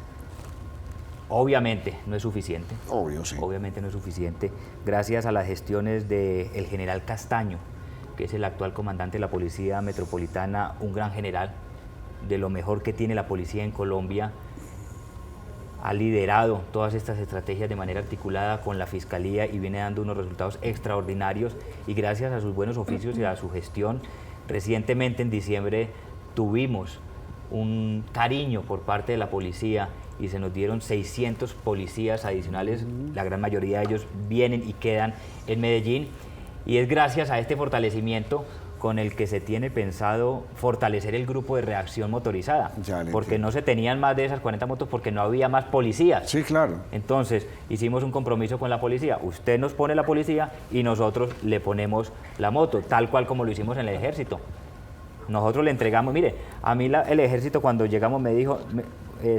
Obviamente no es suficiente. Obvio, sí. Obviamente no es suficiente. Gracias a las gestiones del general Castaño, que es el actual comandante de la Policía Metropolitana, un gran general, de lo mejor que tiene la policía en Colombia, ha liderado todas estas estrategias de manera articulada con la Fiscalía y viene dando unos resultados extraordinarios, y gracias a sus buenos oficios y a su gestión, recientemente en diciembre tuvimos un cariño por parte de la policía y se nos dieron 600 policías adicionales, la gran mayoría de ellos vienen y quedan en Medellín, y es gracias a este fortalecimiento con el que se tiene pensado fortalecer el grupo de reacción motorizada, porque no se tenían más de esas 40 motos porque no había más policías. Sí, claro. Entonces hicimos un compromiso con la policía, usted nos pone la policía y nosotros le ponemos la moto, tal cual como lo hicimos en el ejército. Nosotros le entregamos, mire, a mí el ejército cuando llegamos me dijo,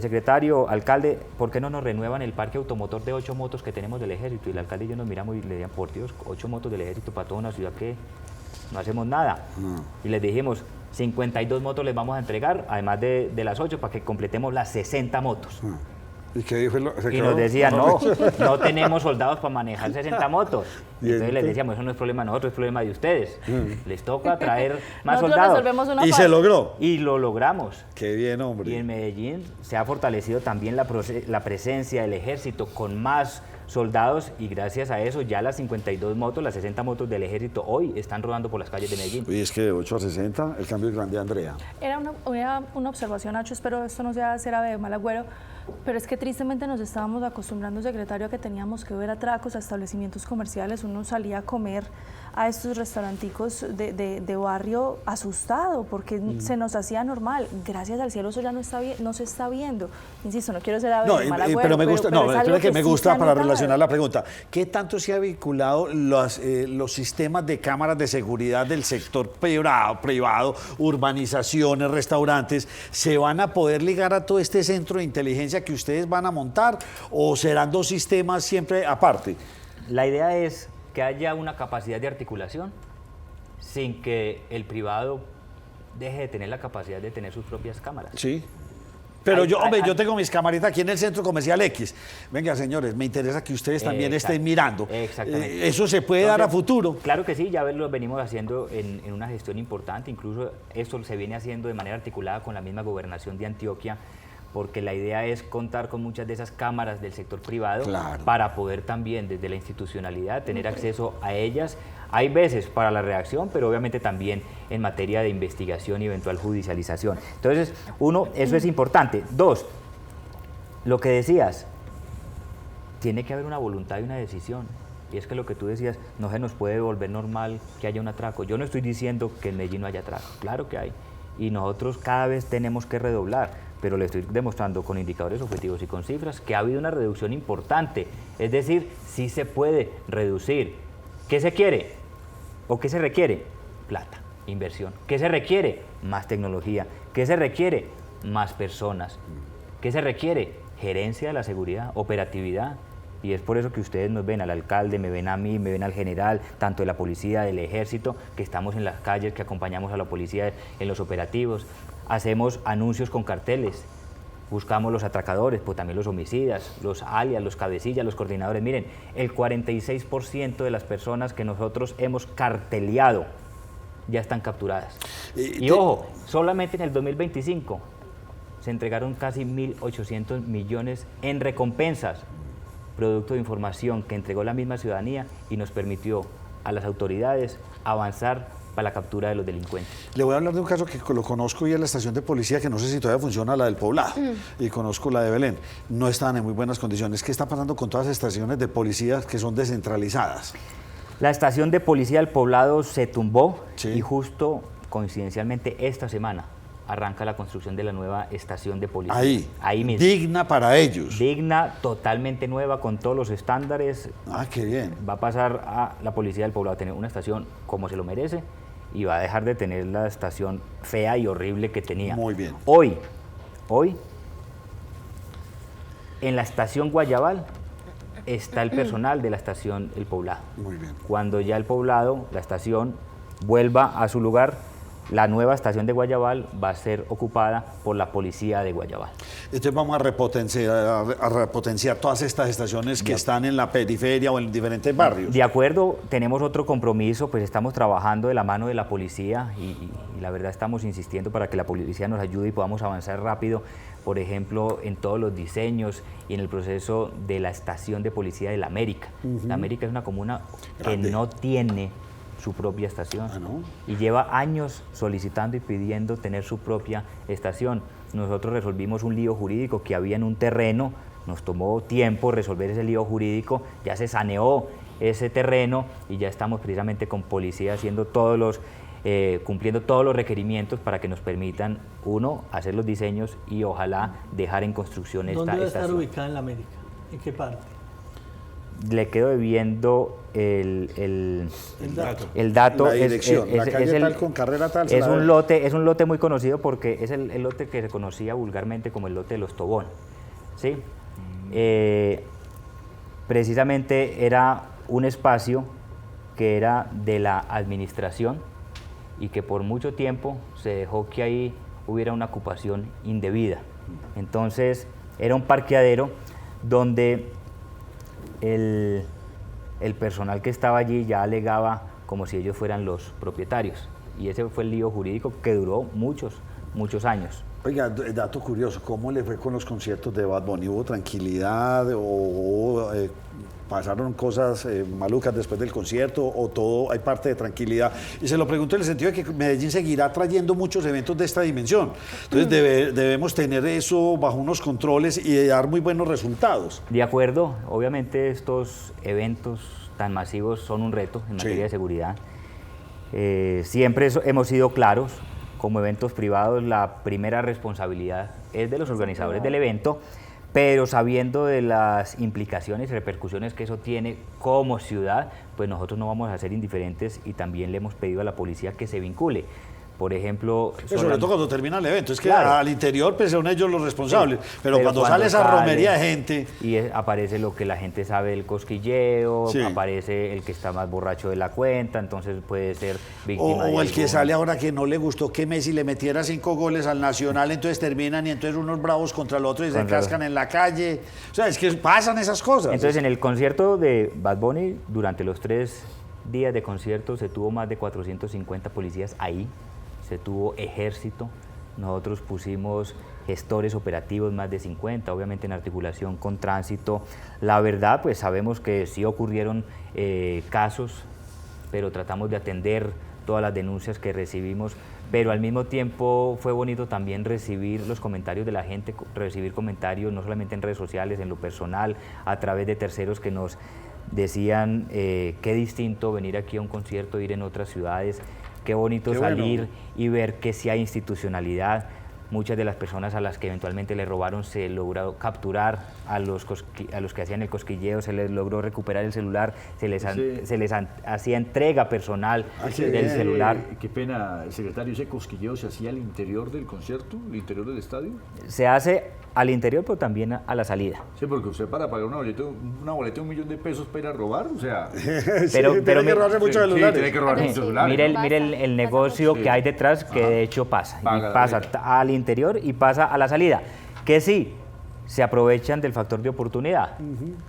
secretario, alcalde, ¿por qué no nos renuevan el parque automotor de 8 motos que tenemos del ejército? Y el alcalde y yo nos miramos y le decían, por Dios, 8 motos del ejército para toda una ciudad que no hacemos nada. Y les dijimos, 52 motos les vamos a entregar, además de las 8, para que completemos las 60 motos. ¿Y qué dijo? Y nos decían, no tenemos soldados para manejar 60 motos. Entonces les decíamos, eso no es problema de nosotros, es problema de ustedes. Les toca traer más soldados. Y se logró. Y lo logramos. Qué bien, hombre. Y en Medellín se ha fortalecido también la presencia del ejército con más soldados, y gracias a eso ya las 52 motos, las 60 motos del ejército hoy están rodando por las calles de Medellín. Y es que de 8 a 60 el cambio es grande, Andrea. Era una observación, Nacho, espero esto no sea cera de mal agüero, pero es que tristemente nos estábamos acostumbrando, secretario, a que teníamos que ver atracos a establecimientos comerciales. Uno salía a comer a estos restauranticos de barrio asustado porque se nos hacía normal. Gracias al cielo eso ya no se está viendo. Insisto, no quiero ser ave de mal agüero, pero me gusta, me gusta para relacionar la pregunta. ¿Qué tanto se ha vinculado los sistemas de cámaras de seguridad del sector privado, urbanizaciones, restaurantes? ¿Se van a poder ligar a todo este centro de inteligencia que ustedes van a montar o serán dos sistemas siempre aparte? La idea es que haya una capacidad de articulación sin que el privado deje de tener la capacidad de tener sus propias cámaras. Sí. Pero yo tengo mis camaritas aquí en el Centro Comercial X. Venga, señores, me interesa que ustedes también estén mirando. Exactamente. ¿Eso se puede dar a futuro? Claro que sí, ya lo venimos haciendo en una gestión importante. Incluso esto se viene haciendo de manera articulada con la misma gobernación de Antioquia, porque la idea es contar con muchas de esas cámaras del sector privado para poder también desde la institucionalidad tener acceso a ellas. Hay veces para la reacción, pero obviamente también en materia de investigación y eventual judicialización. Entonces, uno, eso es importante. Dos, lo que decías, tiene que haber una voluntad y una decisión. Y es que lo que tú decías, no se nos puede volver normal que haya un atraco. Yo no estoy diciendo que en Medellín no haya atraco, claro que hay. Y nosotros cada vez tenemos que redoblar, pero le estoy demostrando con indicadores objetivos y con cifras que ha habido una reducción importante. Es decir, sí se puede reducir. ¿Qué se quiere? ¿O qué se requiere? Plata, inversión. ¿Qué se requiere? Más tecnología. ¿Qué se requiere? Más personas. ¿Qué se requiere? Gerencia de la seguridad, operatividad. Y es por eso que ustedes nos ven al alcalde, me ven a mí, me ven al general, tanto de la policía, del ejército, que estamos en las calles, que acompañamos a la policía en los operativos. Hacemos anuncios con carteles, buscamos los atracadores, pues también los homicidas, los alias, los cabecillas, los coordinadores. Miren, el 46% de las personas que nosotros hemos carteleado ya están capturadas. Y ojo, solamente en el 2025 se entregaron casi 1.800 millones en recompensas, producto de información que entregó la misma ciudadanía y nos permitió a las autoridades avanzar para la captura de los delincuentes. Le voy a hablar de un caso que lo conozco y es la estación de policía, que no sé si todavía funciona, la del Poblado, y conozco la de Belén. No están en muy buenas condiciones. ¿Qué está pasando con todas las estaciones de policía que son descentralizadas? La estación de policía del Poblado se tumbó y justo coincidencialmente esta semana arranca la construcción de la nueva estación de policía. Ahí mismo. Digna para ellos. Digna, totalmente nueva, con todos los estándares. Ah, qué bien. Va a pasar a la policía del Poblado a tener una estación como se lo merece y va a dejar de tener la estación fea y horrible que tenía. Muy bien. Hoy, en la estación Guayabal está el personal de la estación El Poblado. Muy bien. Cuando ya el Poblado, la estación, vuelva a su lugar, la nueva estación de Guayabal va a ser ocupada por la policía de Guayabal. Entonces vamos a repotenciar todas estas estaciones que están en la periferia o en diferentes barrios. De acuerdo, tenemos otro compromiso, pues estamos trabajando de la mano de la policía y la verdad estamos insistiendo para que la policía nos ayude y podamos avanzar rápido, por ejemplo, en todos los diseños y en el proceso de la estación de policía de La América. La América es una comuna Grande. que no tiene su propia estación ¿no? y lleva años solicitando y pidiendo tener su propia estación. Nosotros resolvimos un lío jurídico que había en un terreno, nos tomó tiempo resolver ese lío jurídico, ya se saneó ese terreno y ya estamos precisamente con policía haciendo cumpliendo todos los requerimientos para que nos permitan, uno, hacer los diseños y ojalá dejar en construcción esta ¿Dónde va a estar estación. ubicada en La América? ¿En qué parte? Le quedo debiendo el dato. dato. La dirección, la calle tal con carrera tal. Es un lote muy conocido porque es el lote que se conocía vulgarmente como el lote de los Tobón. ¿Sí? Precisamente era un espacio que era de la administración y que por mucho tiempo se dejó que ahí hubiera una ocupación indebida. Entonces era un parqueadero donde el personal que estaba allí ya alegaba como si ellos fueran los propietarios. Y ese fue el lío jurídico que duró muchos años. Oiga, dato curioso, ¿cómo le fue con los conciertos de Bad Bunny? ¿Hubo tranquilidad o pasaron cosas malucas después del concierto o todo hay parte de tranquilidad? Y se lo pregunto en el sentido de que Medellín seguirá trayendo muchos eventos de esta dimensión. Entonces debemos tener eso bajo unos controles y dar muy buenos resultados. De acuerdo, obviamente estos eventos tan masivos son un reto en materia de seguridad. Siempre hemos sido claros, como eventos privados la primera responsabilidad es de los organizadores del evento, pero sabiendo de las implicaciones y repercusiones que eso tiene como ciudad, pues nosotros no vamos a ser indiferentes y también le hemos pedido a la policía que se vincule. Por ejemplo... Sobre todo cuando termina el evento, es que claro, al interior pues son ellos los responsables, sí, pero cuando sale esa romería de gente... Y aparece lo que la gente sabe del cosquilleo, sí, aparece el que está más borracho de la cuenta, entonces puede ser víctima de o el algo. que sale ahora que no le gustó que Messi le metiera 5 goles al Nacional, entonces terminan y entonces unos bravos contra el otro y se cascan en la calle. O sea, es que pasan esas cosas. Entonces en el concierto de Bad Bunny, durante los 3 días de concierto se tuvo más de 450 policías ahí, se tuvo ejército, nosotros pusimos gestores operativos más de 50, obviamente en articulación con tránsito. La verdad, pues sabemos que sí ocurrieron casos, pero tratamos de atender todas las denuncias que recibimos, pero al mismo tiempo fue bonito también recibir los comentarios de la gente, recibir comentarios no solamente en redes sociales, en lo personal, a través de terceros que nos decían qué distinto venir aquí a un concierto, ir en otras ciudades. Qué bonito salir y ver que sí hay institucionalidad. Muchas de las personas a las que eventualmente le robaron se logró capturar a los que hacían el cosquilleo, se les logró recuperar el celular, se les hacía entrega personal del celular. Qué pena, secretario, ¿ese cosquilleo se hacía al interior del concierto, al interior del estadio? Se hace al interior, pero también a la salida. Sí, porque usted para pagar una boleta de $1 millón para ir a robar, o sea... Tiene que robarse muchos celulares. Tiene que robarse muchos celulares. Mire el negocio que hay detrás, que de hecho pasa. Y pasa al interior y pasa a la salida. Que sí, se aprovechan del factor de oportunidad,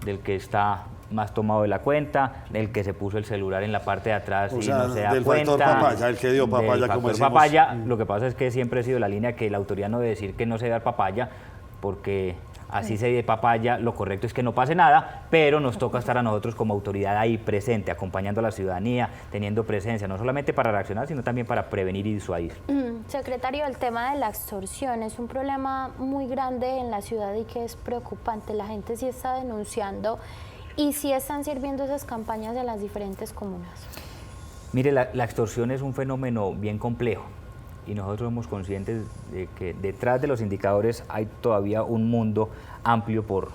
del que está más tomado de la cuenta, del que se puso el celular en la parte de atrás y no se da del cuenta. factor papaya, el que dio papaya, como decimos. Papaya, lo que pasa es que siempre ha sido la línea que la autoridad no debe decir que no se da papaya, porque así se de papaya, lo correcto es que no pase nada, pero nos toca estar a nosotros como autoridad ahí presente, acompañando a la ciudadanía, teniendo presencia, no solamente para reaccionar, sino también para prevenir y disuadir. Secretario, el tema de la extorsión es un problema muy grande en la ciudad y que es preocupante. La gente sí está denunciando y sí están sirviendo esas campañas en las diferentes comunas. Mire, la extorsión es un fenómeno bien complejo. Y nosotros somos conscientes de que detrás de los indicadores hay todavía un mundo amplio por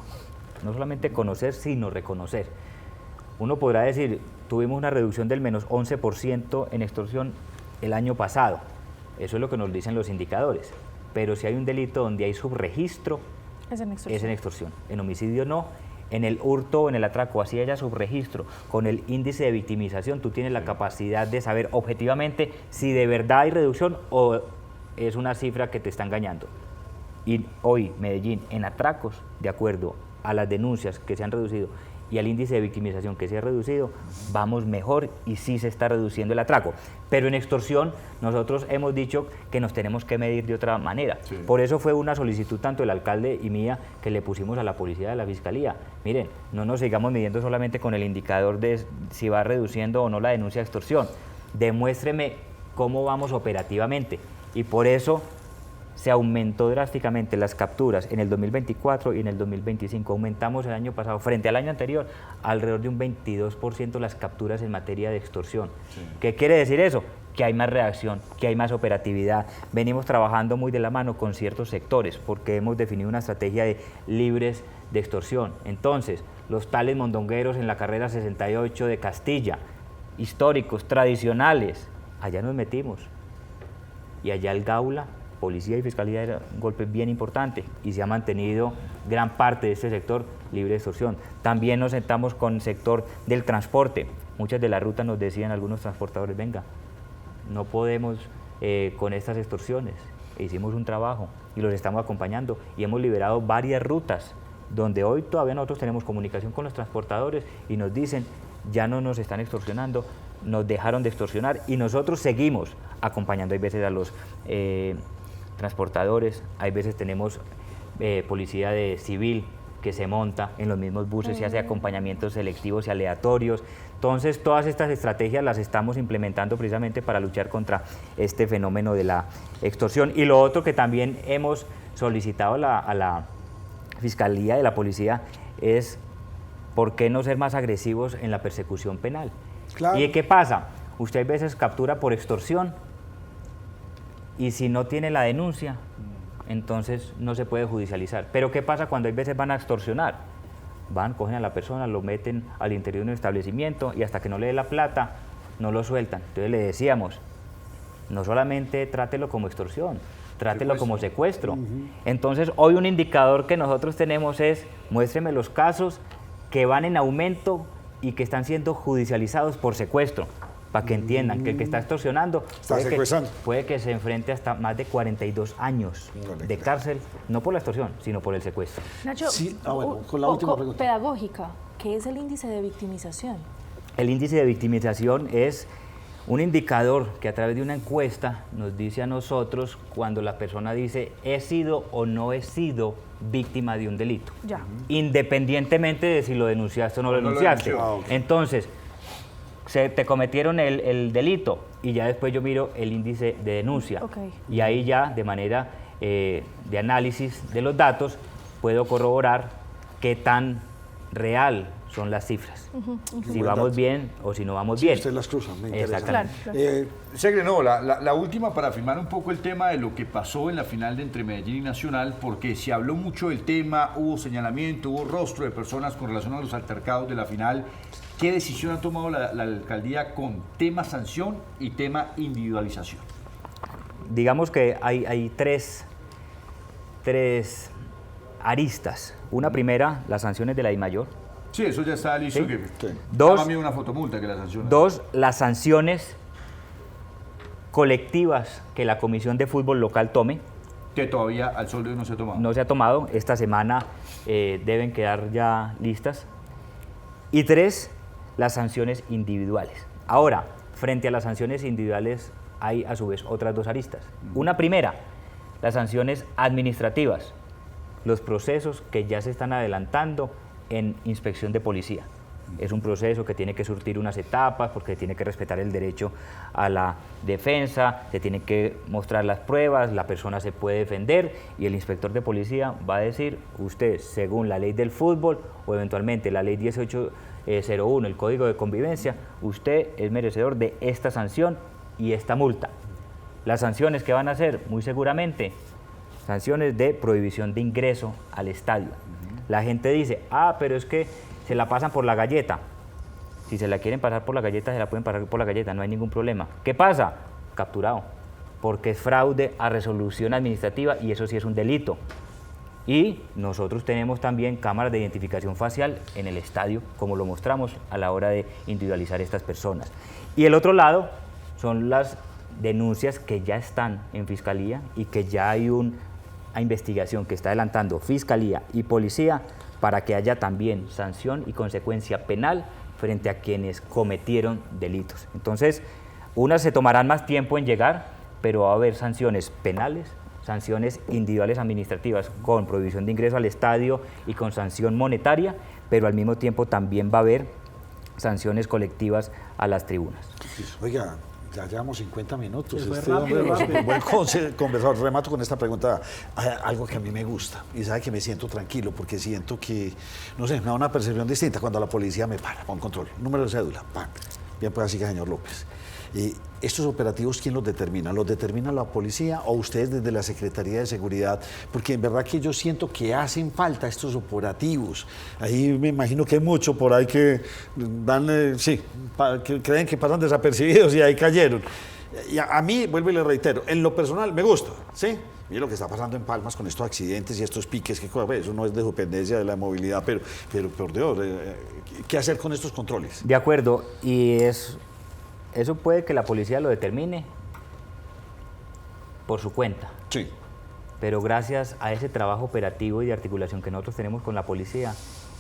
no solamente conocer, sino reconocer. Uno podrá decir, tuvimos una reducción del menos 11% en extorsión el año pasado. Eso es lo que nos dicen los indicadores. Pero si hay un delito donde hay subregistro, es en extorsión. En homicidio no. En el hurto o en el atraco, así haya subregistro, con el índice de victimización, tú tienes la capacidad de saber objetivamente si de verdad hay reducción o es una cifra que te está engañando. Y hoy, Medellín, en atracos, de acuerdo a las denuncias que se han reducido y al índice de victimización que se ha reducido, vamos mejor y sí se está reduciendo el atraco. Pero en extorsión nosotros hemos dicho que nos tenemos que medir de otra manera. Sí. Por eso fue una solicitud tanto del alcalde y mía que le pusimos a la policía de la fiscalía. Miren, no nos sigamos midiendo solamente con el indicador de si va reduciendo o no la denuncia de extorsión. Demuéstreme cómo vamos operativamente. Y por eso se aumentó drásticamente las capturas en el 2024 y en el 2025. Aumentamos el año pasado, frente al año anterior, alrededor de un 22% las capturas en materia de extorsión. Sí. ¿Qué quiere decir eso? Que hay más reacción, que hay más operatividad. Venimos trabajando muy de la mano con ciertos sectores porque hemos definido una estrategia de libres de extorsión. Entonces, los tales mondongueros en la carrera 68 de Castilla, históricos, tradicionales, allá nos metimos. Y allá el Gaula, Policía y Fiscalía, era un golpe bien importante y se ha mantenido gran parte de este sector libre de extorsión. También nos sentamos con el sector del transporte. Muchas de las rutas nos decían algunos transportadores, venga, no podemos con estas extorsiones. Hicimos un trabajo y los estamos acompañando y hemos liberado varias rutas donde hoy todavía nosotros tenemos comunicación con los transportadores y nos dicen, ya no nos están extorsionando, nos dejaron de extorsionar y nosotros seguimos acompañando. Hay veces a los transportadores, hay veces tenemos policía de civil que se monta en los mismos buses y hace acompañamientos selectivos y aleatorios. Entonces, todas estas estrategias las estamos implementando precisamente para luchar contra este fenómeno de la extorsión. Y lo otro que también hemos solicitado a la Fiscalía de la Policía es por qué no ser más agresivos en la persecución penal. Claro. ¿Y qué pasa? Usted a veces captura por extorsión y si no tiene la denuncia, entonces no se puede judicializar. Pero ¿qué pasa cuando hay veces van a extorsionar? Van, cogen a la persona, lo meten al interior de un establecimiento y hasta que no le dé la plata, no lo sueltan. Entonces le decíamos, no solamente trátelo como extorsión, trátelo como secuestro. Entonces hoy un indicador que nosotros tenemos es, muéstreme los casos que van en aumento y que están siendo judicializados por secuestro. Para que entiendan que el que está extorsionando puede que se enfrente hasta más de 42 años de cárcel, no por la extorsión, sino por el secuestro. Nacho, sí, con la última pregunta pedagógica, ¿qué es el índice de victimización? El índice de victimización es un indicador que a través de una encuesta nos dice a nosotros cuando la persona dice he sido o no he sido víctima de un delito, independientemente de si lo denunciaste o no lo denunciaste. Entonces, te cometieron el delito y ya después yo miro el índice de denuncia y ahí ya de manera de análisis de los datos puedo corroborar qué tan real son las cifras, si vamos bien o si no vamos bien. Usted las cruza, me interesa. Exactamente. Claro. Segre, no, la última para afirmar un poco el tema de lo que pasó en la final de entre Medellín y Nacional, porque se habló mucho del tema, hubo señalamiento, hubo rostro de personas con relación a los altercados de la final. ¿Qué decisión ha tomado la alcaldía con tema sanción y tema individualización? Digamos que hay tres aristas. Una primera, las sanciones de la DIMAYOR. Sí, eso ya está listo. ¿Sí? Que Dos, una fotomulta que la sanciona. Dos, las sanciones colectivas que la Comisión de Fútbol local tome. Que todavía al sol de hoy no se ha tomado. No se ha tomado. Esta semana deben quedar ya listas. Y tres, las sanciones individuales. Ahora, frente a las sanciones individuales hay a su vez otras dos aristas. Una primera, las sanciones administrativas, los procesos que ya se están adelantando en inspección de policía. Es un proceso que tiene que surtir unas etapas porque tiene que respetar el derecho a la defensa, se tienen que mostrar las pruebas, la persona se puede defender y el inspector de policía va a decir, usted, según la ley del fútbol o eventualmente la ley 1801, el Código de Convivencia, usted es merecedor de esta sanción y esta multa. Las sanciones que van a ser, muy seguramente, sanciones de prohibición de ingreso al estadio. La gente dice, pero es que se la pasan por la galleta. Si se la quieren pasar por la galleta, se la pueden pasar por la galleta, no hay ningún problema. ¿Qué pasa? Capturado, porque es fraude a resolución administrativa y eso sí es un delito. Y nosotros tenemos también cámaras de identificación facial en el estadio, como lo mostramos a la hora de individualizar estas personas. Y el otro lado son las denuncias que ya están en Fiscalía y que ya hay una investigación que está adelantando Fiscalía y Policía para que haya también sanción y consecuencia penal frente a quienes cometieron delitos. Entonces, unas se tomarán más tiempo en llegar, pero va a haber sanciones penales, sanciones individuales administrativas con prohibición de ingreso al estadio y con sanción monetaria, pero al mismo tiempo también va a haber sanciones colectivas a las tribunas. Oiga, ya llevamos 50 minutos. Se fue rápido, rápido. Buen conversador. Remato con esta pregunta. Algo que a mí me gusta y sabe que me siento tranquilo porque siento que, no sé, me da una percepción distinta cuando la policía me para con control. Número de cédula, ¡pam! Bien, pues así que, señor López. ¿Estos operativos quién los determina? ¿Los determina la policía o ustedes desde la Secretaría de Seguridad? Porque en verdad que yo siento que hacen falta estos operativos. Ahí me imagino que hay mucho por ahí que dan, que creen que pasan desapercibidos y ahí cayeron. Y a mí, vuelvo y le reitero, en lo personal me gusta, ¿sí? Mire lo que está pasando en Palmas con estos accidentes y estos piques, que eso no es de dependencia de la movilidad, pero por Dios, ¿qué hacer con estos controles? De acuerdo, y eso puede que la policía lo determine por su cuenta. Sí. Pero gracias a ese trabajo operativo y de articulación que nosotros tenemos con la policía,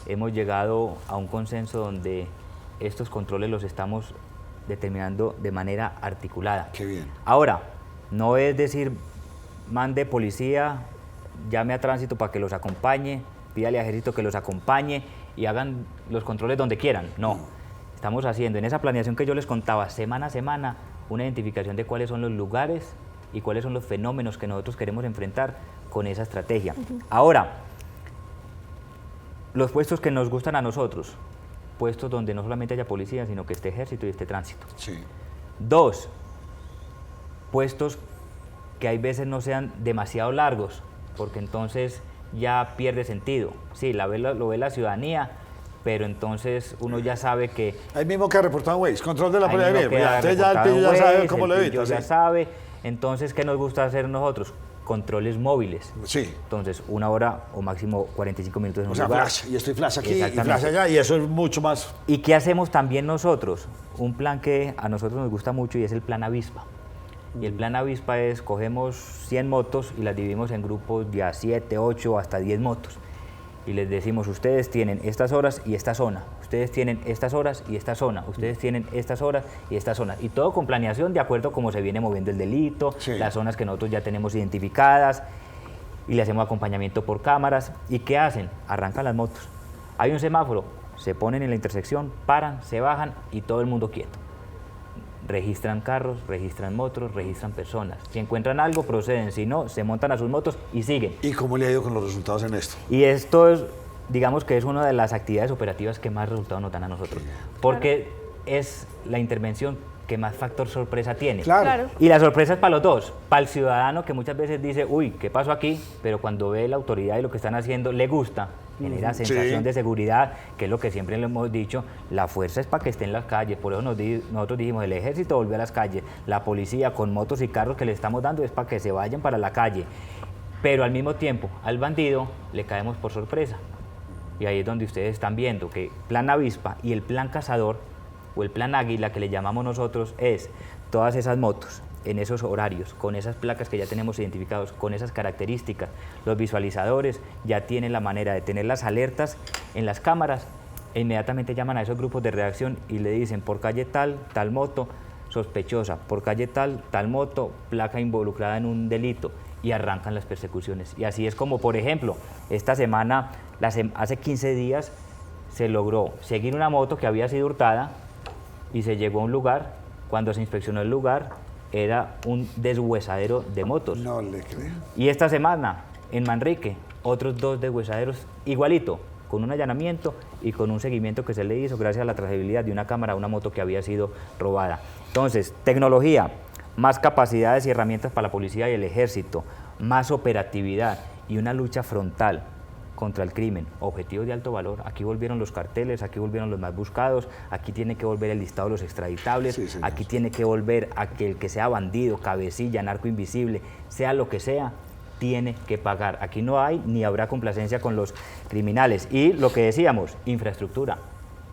hemos llegado a un consenso donde estos controles los estamos determinando de manera articulada. Qué bien. Ahora, no es decir, mande policía, llame a tránsito para que los acompañe, pídale a ejército que los acompañe y hagan los controles donde quieran. No. Estamos haciendo en esa planeación que yo les contaba semana a semana una identificación de cuáles son los lugares y cuáles son los fenómenos que nosotros queremos enfrentar con esa estrategia. Ahora, los puestos que nos gustan a nosotros, puestos donde no solamente haya policía, sino que esté ejército y esté tránsito. Sí. 2, puestos que hay veces no sean demasiado largos, porque entonces ya pierde sentido. Sí, lo ve la ciudadanía, pero entonces uno ya sabe que... Ahí mismo que ha reportado Waze, control de la policía. Entonces ya el pillo ya sabe cómo lo evita. Ya sabe. Entonces, ¿qué nos gusta hacer nosotros? Controles móviles. Sí. Entonces, 1 hora o máximo 45 minutos en un lugar. Flash, y estoy flash aquí y flash allá, y eso es mucho más... ¿Y qué hacemos también nosotros? Un plan que a nosotros nos gusta mucho y es el plan Avispa. Y el plan Avispa es, cogemos 100 motos y las dividimos en grupos de a 7, 8, hasta 10 motos. Y les decimos, ustedes tienen estas horas y esta zona, ustedes tienen estas horas y esta zona, ustedes tienen estas horas y esta zona. Y todo con planeación de acuerdo a cómo se viene moviendo el delito, sí, las zonas que nosotros ya tenemos identificadas, y le hacemos acompañamiento por cámaras. ¿Y qué hacen? Arrancan las motos. Hay un semáforo, se ponen en la intersección, paran, se bajan y todo el mundo quieto. Registran carros, registran motos, registran personas. Si encuentran algo, proceden. Si no, se montan a sus motos y siguen. ¿Y cómo le ha ido con los resultados en esto? Y esto es, digamos que es una de las actividades operativas que más resultados nos dan a nosotros. Porque es la intervención que más factor sorpresa tiene. Claro. Y la sorpresa es para los dos. Para el ciudadano que muchas veces dice, uy, ¿qué pasó aquí? Pero cuando ve la autoridad y lo que están haciendo, le gusta. Genera sensación de seguridad, que es lo que siempre le hemos dicho, la fuerza es para que esté en las calles, por eso nosotros dijimos, el ejército volvió a las calles, la policía con motos y carros que le estamos dando es para que se vayan para la calle, pero al mismo tiempo al bandido le caemos por sorpresa, y ahí es donde ustedes están viendo que plan Avispa y el plan Cazador, o el plan Águila que le llamamos nosotros, es todas esas motos, en esos horarios, con esas placas que ya tenemos identificados, con esas características. Los visualizadores ya tienen la manera de tener las alertas en las cámaras e inmediatamente llaman a esos grupos de reacción y le dicen por calle tal moto sospechosa, por calle tal moto, placa involucrada en un delito, y arrancan las persecuciones. Y así es como, por ejemplo, esta semana, hace 15 días, se logró seguir una moto que había sido hurtada y se llegó a un lugar. Cuando se inspeccionó el lugar, era un deshuesadero de motos. No le creo. Y esta semana, en Manrique, otros 2 deshuesaderos igualito, con un allanamiento y con un seguimiento que se le hizo gracias a la trazabilidad de una cámara a una moto que había sido robada. Entonces, tecnología, más capacidades y herramientas para la policía y el ejército, más operatividad y una lucha frontal contra el crimen, objetivos de alto valor. Aquí volvieron los carteles, aquí volvieron los más buscados, aquí tiene que volver el listado de los extraditables, aquí tiene que volver a que el que sea bandido, cabecilla, narco invisible, sea lo que sea, tiene que pagar. Aquí no hay ni habrá complacencia con los criminales. Y lo que decíamos, infraestructura,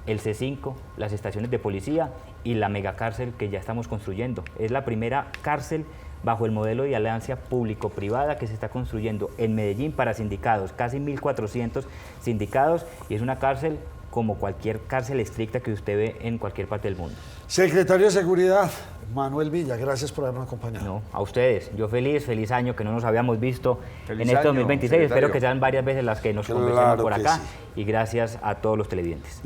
el C5, las estaciones de policía y la megacárcel que ya estamos construyendo. Es la primera cárcel bajo el modelo de alianza público-privada que se está construyendo en Medellín para sindicados, casi 1.400 sindicados, y es una cárcel como cualquier cárcel estricta que usted ve en cualquier parte del mundo. Secretario de Seguridad, Manuel Villa, gracias por habernos acompañado. No, a ustedes, yo feliz año, que no nos habíamos visto Feliz en este año, 2026, secretario. espero que sean varias veces las que nos Claro conversemos por que acá, sí. y gracias a todos los televidentes.